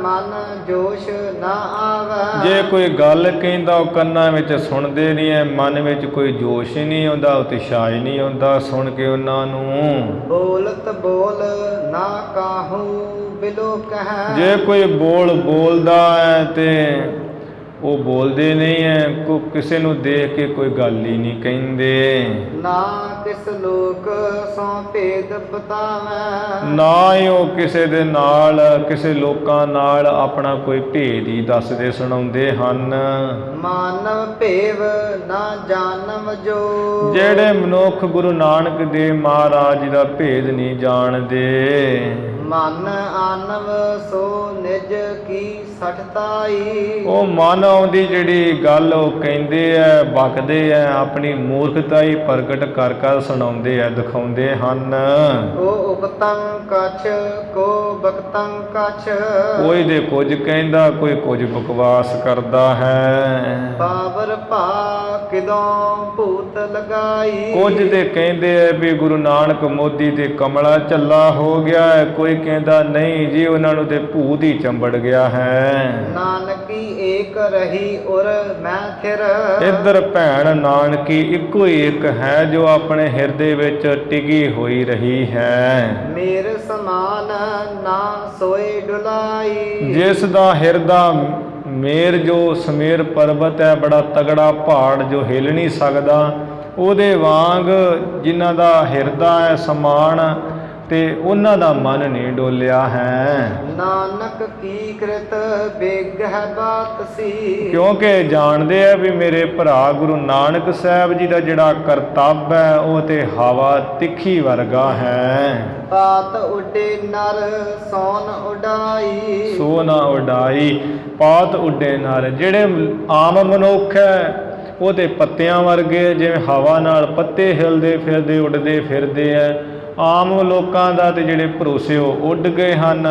ਮਨ ਜੋਸ਼ ਨਾ ਆਵੈ। ਜੇ ਕੋਈ ਗੱਲ ਕਹਿੰਦਾ ਉਹ ਕੰਨਾਂ ਵਿੱਚ ਸੁਣਦੇ ਨਹੀਂ ਐ, ਮਨ ਵਿੱਚ ਕੋਈ ਜੋਸ਼ ਹੀ ਨਹੀਂ ਆਉਂਦਾ, ਉਤਸ਼ਾਹ ਹੀ ਨਹੀਂ ਆਉਂਦਾ ਸੁਣ ਕੇ ਉਹਨਾਂ ਨੂੰ। ਬੋਲਤ ਬੋਲ ਨਾ ਕਾਹੂ ਬਿਲੋ ਕਹਿ। ਜੇ ਕੋਈ ਬੋਲਦਾ ਹੈ ਤੇ ਉਹ ਬੋਲਦੇ ਨਹੀਂ ਹੈ, ਕਿਸੇ ਨੂੰ ਦੇਖ ਕੇ ਕੋਈ ਗੱਲ ਹੀ ਨਹੀਂ ਕਹਿੰਦੇ। ਨਾ ਕਿਸ ਲੋਕ ਸੋ ਭੇਦ ਬਤਾਵੈ। ਨਾ ਹੀ ਉਹ ਕਿਸੇ ਦੇ ਨਾਲ, ਕਿਸੇ ਲੋਕਾਂ ਨਾਲ ਆਪਣਾ ਕੋਈ ਭੇਦ ਹੀ ਦੱਸਦੇ ਸੁਣਾਉਂਦੇ ਹਨ। ਮਾਨਵ ਭੇਵ ਨਾ ਜਾਣਵ ਜੋ। ਜਿਹੜੇ ਮਨੁੱਖ ਗੁਰੂ ਨਾਨਕ ਦੇਵ ਮਹਾਰਾਜ ਜੀ ਦਾ ਭੇਦ ਨਹੀਂ ਜਾਣਦੇ। ਮਨ ਆਨਵ ਸੋ ਨਿਜ ਕੀ ਸਠਤਾਈ। ਉਹ ਮਨ ਆਉਂਦੀ ਜਿਹੜੀ ਗੱਲ ਉਹ ਕਹਿੰਦੇ ਐ, ਬਕਦੇ ਐ, ਆਪਣੀ ਮੂਰਖਤਾ ਹੀ ਪ੍ਰਗਟ ਕਰ ਕਰ ਸੁਣਾਉਂਦੇ ਐ, ਦਿਖਾਉਂਦੇ ਹਨ। ਉਹ ਉਕਤੰ ਕਛ ਕੋ ਬਕਤੰ ਕਛ। ਕੋਈ ਦੇ ਕੁਝ ਕਹਿੰਦਾ, ਕੋਈ ਕੁਝ ਬਕਵਾਸ ਕਰਦਾ ਹੈ। ਬਾਬਰ ਭਾ ਕਿਦੋਂ ਭੂਤ ਲਗਾਈ। ਕੁਝ ਤੇ ਕਹਿੰਦੇ ਐ ਵੀ ਗੁਰੂ ਨਾਨਕ ਮੋਦੀ ਤੇ ਕਮਲਾ ਝੱਲਾ ਹੋ ਗਿਆ ਹੈ। ਕੋਈ ਕਹਿੰਦਾ ਨਹੀਂ ਜੀ ਉਹਨਾਂ ਨੂੰ ਤੇ ਭੂਤ ਹੀ ਚੰਬੜ ਗਿਆ ਹੈ। ਨਾਨਕੀ ਏਕ ਰਹੀ ਔਰ ਮੈਂ ਥਿਰ। ਇੱਧਰ ਭੈਣ ਨਾਨਕੀ ਇੱਕੋ ਹੀ ਇੱਕ ਹੈ ਜੋ ਆਪਣੇ ਹਿਰਦੇ ਵਿੱਚ ਟਿਕੀ ਹੋਈ ਰਹੀ ਹੈ। ਮੇਰੇ ਸਮਾਨ ਨਾ ਸੋਏ ਡੁਲਾਈ। ਜਿਸ ਦਾ ਹਿਰਦਾ ਮੇਰ ਜੋ ਸਮੇਰ ਪਰਬਤ ਹੈ, ਬੜਾ ਤਗੜਾ ਪਹਾੜ ਜੋ ਹਿਲ ਨਹੀਂ ਸਕਦਾ, ਉਹਦੇ ਵਾਂਗ ਜਿਨ੍ਹਾਂ ਦਾ ਹਿਰਦਾ ਹੈ ਸਮਾਨ ਤੇ ਉਹਨਾਂ ਦਾ ਮਨ ਨਹੀਂ ਡੋਲਿਆ ਹੈ। ਨਾਨਕ ਕੀ ਕ੍ਰਿਤ ਬੇਗ ਹੈ ਬਾਤ ਸੀ। ਕਿਉਂਕਿ ਜਾਣਦੇ ਆ ਵੀ ਮੇਰੇ ਭਰਾ ਗੁਰੂ ਨਾਨਕ ਸਾਹਿਬ ਜੀ ਦਾ ਜਿਹੜਾ ਕਰਤੱਵ ਹੈ ਉਹ ਤੇ ਹਵਾ ਤਿੱਖੀ ਵਰਗਾ ਹੈ। ਪਾਤ ਉੱਡੇ ਨਰ ਸੋਨ ਉਡਾਈ। ਸੋ ਨਾ ਉਡਾਈ ਪਾਤ ਉੱਡੇ ਨਰ। ਜਿਹੜੇ ਆਮ ਮਨੁੱਖ ਹੈ ਉਹ ਤੇ ਪੱਤਿਆਂ ਵਰਗੇ, ਜਿਵੇਂ ਹਵਾ ਨਾਲ ਪੱਤੇ ਹਿਲਦੇ ਫਿਰਦੇ ਉੱਡਦੇ ਫਿਰਦੇ ਐ। ਆਮ ਲੋਕਾਂ ਦਾ ਤੇ ਜਿਹੜੇ ਭਰੋਸੇ ਉਹ ਉੱਡ ਗਏ ਹਨ,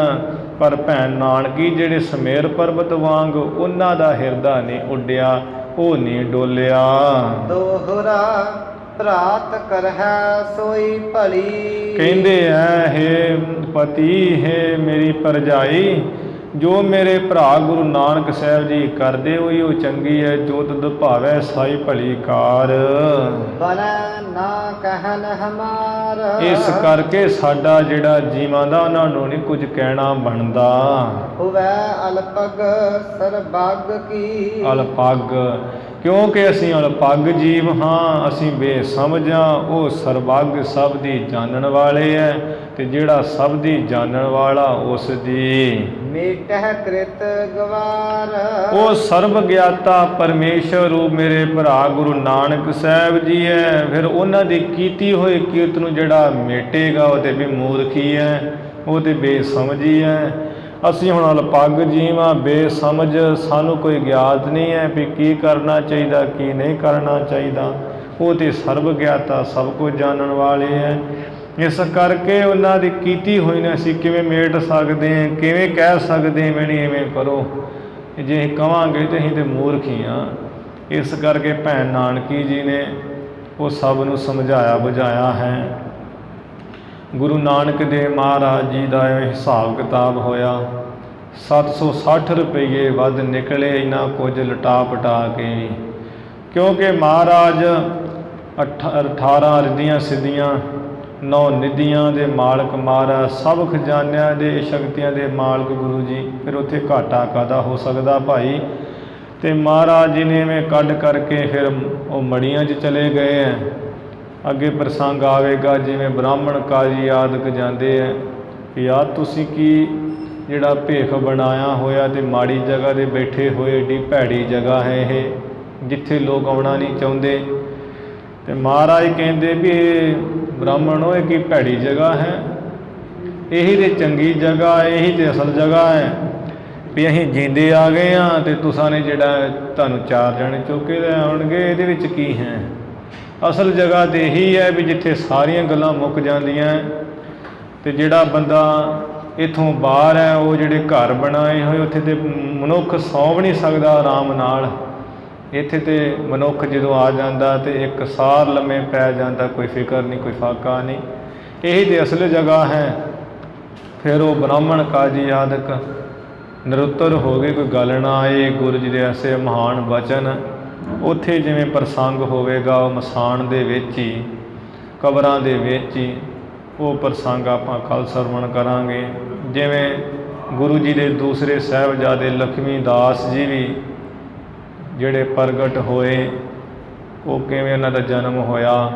ਪਰ ਭੈਣ ਨਾਨਕੀ ਜਿਹੜੇ ਸਮੇਰ ਪਰਬਤ ਵਾਂਗ ਉਹਨਾਂ ਦਾ ਹਿਰਦਾ ਨਹੀਂ ਉੱਡਿਆ, ਉਹ ਨਹੀਂ ਡੋਲਿਆ। ਦੋਹਰਾ ਭਰਾਤ ਕਰਹਿ ਸੋਈ ਭਲੀ। ਕਹਿੰਦੇ ਐ ਹੇ ਪਤੀ, ਹੈ ਮੇਰੀ ਭਰਜਾਈ, ਜੋ ਮੇਰੇ ਭਰਾ ਗੁਰੂ ਨਾਨਕ ਸਾਹਿਬ ਜੀ ਕਰਦੇ ਹੋਈ ਉਹ ਚੰਗੀ ਹੈ, ਜੋ ਤੁਧ ਭਾਵੈ ਸਾਈ ਭਲੀ ਕਾਰ। ਬਨੈ ਨਾ ਕਹਿਨ ਹਮਾਰ। ਇਸ ਕਰਕੇ ਸਾਡਾ ਜਿਹੜਾ ਜੀਵਾਂ ਦਾ ਉਹਨਾਂ ਨੂੰ ਨਹੀਂ ਕੁਝ ਕਹਿਣਾ ਬਣਦਾ। ਹੁਵੈ ਅਲਪਗ ਸਰਬੱਗ ਕੀ। ਅਲਪੱਗ, ਕਿਉਂਕਿ ਅਸੀਂ ਅਲਪੱਗ ਜੀਵ ਹਾਂ, ਅਸੀਂ ਬੇਸਮਝ ਹਾਂ। ਉਹ ਸਰਬੱਗ ਸਭ ਦੀ ਜਾਣਨ ਵਾਲੇ ਹੈ, ਤੇ ਜਿਹੜਾ ਸਭ ਦੀ ਜਾਣਨ ਵਾਲਾ ਉਸ ਦੀ ਮੇਟਹਿ ਕ੍ਰਿਤ ਗਵਾਰ। ਉਹ ਸਰਬ ਗਿਆਤਾ ਪਰਮੇਸ਼ਰ ਰੂਪ ਮੇਰੇ ਭਰਾ ਗੁਰੂ ਨਾਨਕ ਸਾਹਿਬ ਜੀ ਹੈ। ਫਿਰ ਉਹਨਾਂ ਦੀ ਕੀਤੀ ਹੋਈ ਕੀਰਤ ਨੂੰ ਜਿਹੜਾ ਮੇਟੇਗਾ ਉਹ ਤੇ ਵੀ ਮੂਰਖੀ ਹੈ, ਉਹ ਤੇ ਬੇਸਮਝੀ ਹੈ। ਅਸੀਂ ਹੁਣ ਅਲਪੱਗ ਜੀਵ ਹਾਂ, ਬੇਸਮਝ, ਸਾਨੂੰ ਕੋਈ ਗਿਆਤ ਨਹੀਂ ਹੈ ਵੀ ਕੀ ਕਰਨਾ ਚਾਹੀਦਾ ਕੀ ਨਹੀਂ ਕਰਨਾ ਚਾਹੀਦਾ। ਉਹ ਤੇ ਸਰਬ ਗਿਆਤਾ ਸਭ ਕੁਝ ਜਾਣਨ ਵਾਲੇ ਹੈ। ਇਸ ਕਰਕੇ ਉਹਨਾਂ ਦੀ ਕੀਤੀ ਹੋਈ ਨੇ ਅਸੀਂ ਕਿਵੇਂ ਮੇਟ ਸਕਦੇ ਹਾਂ, ਕਿਵੇਂ ਕਹਿ ਸਕਦੇ ਹਾਂ ਮੈਨੀ ਇਵੇਂ ਕਰੋ। ਜੇ ਅਸੀਂ ਕਹਾਂਗੇ ਤਾਂ ਅਸੀਂ ਤਾਂ ਮੂਰਖ ਹੀ ਹਾਂ। ਇਸ ਕਰਕੇ ਭੈਣ ਨਾਨਕੀ ਜੀ ਨੇ ਉਹ ਸਭ ਨੂੰ ਸਮਝਾਇਆ ਬੁਝਾਇਆ ਹੈ। ਗੁਰੂ ਨਾਨਕ ਦੇਵ ਮਹਾਰਾਜ ਜੀ ਦਾ ਇਹ ਹਿਸਾਬ ਕਿਤਾਬ ਹੋਇਆ, 760 ਰੁਪਏ ਵੱਧ ਨਿਕਲੇ ਇਹਨਾਂ ਕੁਝ ਲਟਾ ਪਟਾ ਕੇ। ਕਿਉਂਕਿ ਮਹਾਰਾਜ 18 ਰਿੱਧੀਆਂ ਸਿੱਧੀਆਂ 9 ਨਿਧੀਆਂ ਦੇ ਮਾਲਕ ਮਹਾਰਾਜ, ਸਭ ਖਜ਼ਾਨਿਆਂ ਦੇ ਸ਼ਕਤੀਆਂ ਦੇ ਮਾਲਕ ਗੁਰੂ ਜੀ। ਫਿਰ ਉੱਥੇ ਘਾਟਾ ਕਾਹਦਾ ਹੋ ਸਕਦਾ ਭਾਈ। ਤੇ ਮਹਾਰਾਜ ਜੀ ਨੇ ਐਵੇਂ ਕੱਢ ਕਰਕੇ ਫਿਰ ਉਹ ਮੜੀਆਂ 'ਚ ਚਲੇ ਗਏ ਹੈ। ਅੱਗੇ ਪ੍ਰਸੰਗ ਆਵੇਗਾ, ਜਿਵੇਂ ਬ੍ਰਾਹਮਣ ਕਾਜੀ ਆਦਿਕ ਜਾਂਦੇ ਹੈ ਕਿ ਯਾਰ ਤੁਸੀਂ ਕੀ ਜਿਹੜਾ ਭੇਖ ਬਣਾਇਆ ਹੋਇਆ ਤੇ ਮਾੜੀ ਜਗ੍ਹਾ 'ਤੇ ਬੈਠੇ ਹੋਏ, ਏਡੀ ਭੈੜੀ ਜਗ੍ਹਾ ਹੈ ਇਹ ਜਿੱਥੇ ਲੋਕ ਆਉਣਾ ਨਹੀਂ ਚਾਹੁੰਦੇ। ਤੇ ਮਹਾਰਾਜ ਕਹਿੰਦੇ ਵੀ ਇਹ ਬ੍ਰਾਹਮਣੋ ਇਹ ਕੀ ਭੈੜੀ ਜਗ੍ਹਾ ਹੈ, ਇਹੀ ਤੇ ਚੰਗੀ ਜਗ੍ਹਾ, ਇਹੀ ਤੇ ਅਸਲ ਜਗ੍ਹਾ ਹੈ। ਵੀ ਅਸੀਂ ਜੀਂਦੇ ਆ ਗਏ ਹਾਂ ਤੇ ਤੁਸਾਂ ਨੇ ਜਿਹੜਾ ਤੁਹਾਨੂੰ 4 ਜਣੇ ਚੁੱਕ ਕੇ ਆਉਣਗੇ, ਇਹਦੇ ਵਿੱਚ ਕੀ ਹੈ। ਅਸਲ ਜਗ੍ਹਾ ਤੇ ਇਹੀ ਹੈ ਵੀ ਜਿੱਥੇ ਸਾਰੀਆਂ ਗੱਲਾਂ ਮੁੱਕ ਜਾਂਦੀਆਂ। ਤੇ ਜਿਹੜਾ ਬੰਦਾ ਇੱਥੋਂ ਬਾਹਰ ਹੈ, ਉਹ ਜਿਹੜੇ ਘਰ ਬਣਾਏ ਹੋਏ ਉੱਥੇ ਤੇ ਮਨੁੱਖ ਸੌਂ ਵੀ ਨਹੀਂ ਸਕਦਾ ਆਰਾਮ ਨਾਲ। ਇੱਥੇ ਤੇ ਮਨੁੱਖ ਜਦੋਂ ਆ ਜਾਂਦਾ ਤੇ ਇੱਕ ਸਾਰ ਲੰਮੇ ਪੈ ਜਾਂਦਾ, ਕੋਈ ਫਿਕਰ ਨਹੀਂ, ਕੋਈ ਫਾਕਾ ਨਹੀਂ। ਇਹੀ ਤੇ ਅਸਲ ਜਗ੍ਹਾ ਹੈ। ਫਿਰ ਉਹ ਬ੍ਰਾਹਮਣ ਕਾਜੀ ਆਦਿਕ ਨਿਰੁੱਤਰ ਹੋ ਗਏ, ਕੋਈ ਗੱਲ ਨਾ ਆਏ। ਗੁਰੂ ਜੀ ਦੇ ਐਸੇ ਮਹਾਨ ਬਚਨ ਉੱਥੇ ਜਿਵੇਂ ਪ੍ਰਸੰਗ ਹੋਵੇਗਾ, ਉਹ ਮਸਾਣ ਦੇ ਵਿੱਚ ਹੀ, ਕਬਰਾਂ ਦੇ ਵਿੱਚ ਹੀ ਉਹ ਪ੍ਰਸੰਗ ਆਪਾਂ ਕੱਲ੍ਹ ਸਰਵਣ ਕਰਾਂਗੇ। ਜਿਵੇਂ ਗੁਰੂ ਜੀ ਦੇ ਦੂਸਰੇ ਸਾਹਿਬਜ਼ਾਦੇ ਲਖਮੀ ਦਾਸ ਜੀ ਵੀ ਜਿਹੜੇ ਪ੍ਰਗਟ ਹੋਏ, ਉਹ ਕਿਵੇਂ ਉਹਨਾਂ ਦਾ ਜਨਮ ਹੋਇਆ,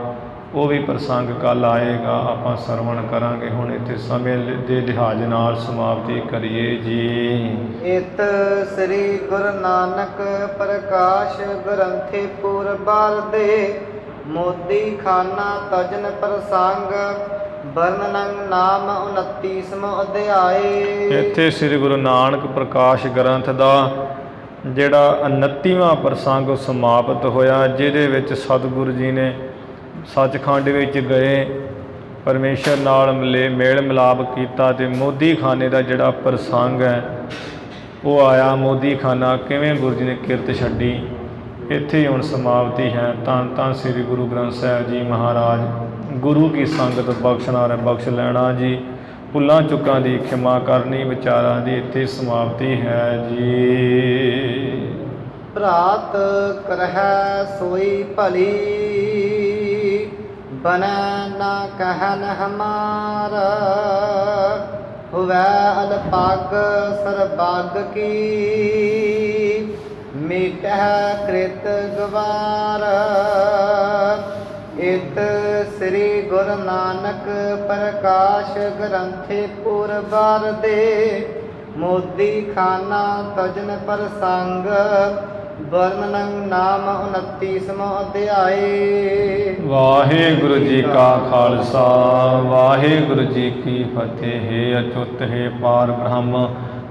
ਉਹ ਵੀ ਪ੍ਰਸੰਗ ਕੱਲ੍ਹ ਆਏਗਾ, ਆਪਾਂ ਸਰਵਣ ਕਰਾਂਗੇ। ਹੁਣ ਇੱਥੇ ਸਮੇਂ ਦੇ ਲਿਹਾਜ਼ ਨਾਲ ਸਮਾਪਤੀ ਕਰੀਏ ਜੀ। ਇਤ ਸ੍ਰੀ ਗੁਰੂ ਨਾਨਕ ਪ੍ਰਕਾਸ਼ ਗ੍ਰੰਥੀ ਪੂਰਬਾਰ ਦੇ ਮੋਦੀ ਖਾਨਾ ਤਜਨ ਪ੍ਰਸੰਗ ਵਰਣਨ ਨਾਮ 29ਵਾਂ ਅਧਿਆਏ। ਇੱਥੇ ਸ੍ਰੀ ਗੁਰੂ ਨਾਨਕ ਪ੍ਰਕਾਸ਼ ਗ੍ਰੰਥ ਦਾ ਜਿਹੜਾ 29ਵਾਂ ਪ੍ਰਸੰਗ ਸਮਾਪਤ ਹੋਇਆ, ਜਿਹਦੇ ਵਿੱਚ ਸਤਿਗੁਰੂ ਜੀ ਨੇ ਸੱਚਖੰਡ ਵਿੱਚ ਗਏ, ਪਰਮੇਸ਼ਰ ਨਾਲ ਮੇਲ ਮਿਲਾਪ ਕੀਤਾ ਤੇ ਮੋਦੀ ਖਾਨੇ ਦਾ ਜਿਹੜਾ ਪ੍ਰਸੰਗ ਹੈ ਉਹ ਆਇਆ। ਮੋਦੀ ਖਾਨਾ ਕਿਵੇਂ ਗੁਰੂ ਜੀ ਨੇ ਕਿਰਤ ਛੱਡੀ, ਇੱਥੇ ਹੁਣ ਸਮਾਪਤੀ ਹੈ। ਧੰਨ ਧੰਨ ਸ੍ਰੀ ਗੁਰੂ ਗ੍ਰੰਥ ਸਾਹਿਬ ਜੀ ਮਹਾਰਾਜ। ਗੁਰੂ ਕੀ ਸੰਗਤ ਬਖਸ਼ਣਾ ਰ ਬਖਸ਼ ਲੈਣਾ ਜੀ। ਭੁੱਲਾਂ ਚੁੱਕਾਂ ਦੀ ਖਿਮਾ ਕਰਨੀ, ਵਿਚਾਰਾਂ ਦੀ ਇੱਥੇ ਸਮਾਪਤੀ ਹੈ ਜੀ। ਭਰਾਤ ਕਰਹਿ ਸੋਈ ਭਲੀ ਬਨੈ ਨਾ ਕਹਿਨ ਹਮਾਰ। ਹੁਵੈ ਅਲਪੱਗ ਸਰਬੱਗ ਕੀ ਮੇਟਹਿ ਕ੍ਰਿਤ ਗਵਾਰ। ਇਤ ਸ੍ਰੀ ਗੁਰੂ ਨਾਨਕ ਪ੍ਰਕਾਸ਼ ਗ੍ਰੰਥੀ ਪੂਰਬਾਰ ਦੇ ਮੋਦੀ ਖਾਨਾ ਤਜਨ ਪ੍ਰਸੰਗ ਵਰਣਨ ਨਾਮ 29ਵਾਂ ਅਧਿਆਏ। ਵਾਹਿਗੁਰੂ ਜੀ ਕਾ ਖਾਲਸਾ, ਵਾਹਿਗੁਰੂ ਜੀ ਕੀ ਫਤਿਹ। ਹੈ ਅਚੁੱਤ ਹੈ ਪਾਰ ਬ੍ਰਹਮ,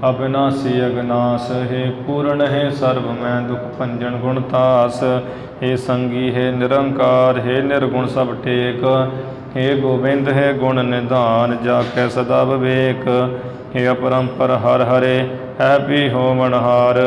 ਅਬਿਨਾਸੀ ਅਗਨਾਸ ਹੈ, ਪੂਰਨ ਹੈ ਸਰਬ ਮੈਂ ਦੁਖ ਭੰਜਨ ਗੁਣਤਾਸ। ਹੈ ਸੰਗੀ ਹੈ ਨਿਰੰਕਾਰ, ਹੈ ਨਿਰਗੁਣ ਸਭ ਟੇਕ। ਹੈ ਗੋਬਿੰਦ ਹੈ ਗੁਣ ਨਿਧਾਨ, ਜਾ ਕੈ ਸਦਾ ਵਿਵੇਕ। ਹੈ ਅਪਰੰਪਰ ਹਰ ਹਰੇ, ਹੈ ਵੀ ਹੋਵਨਹਾਰ।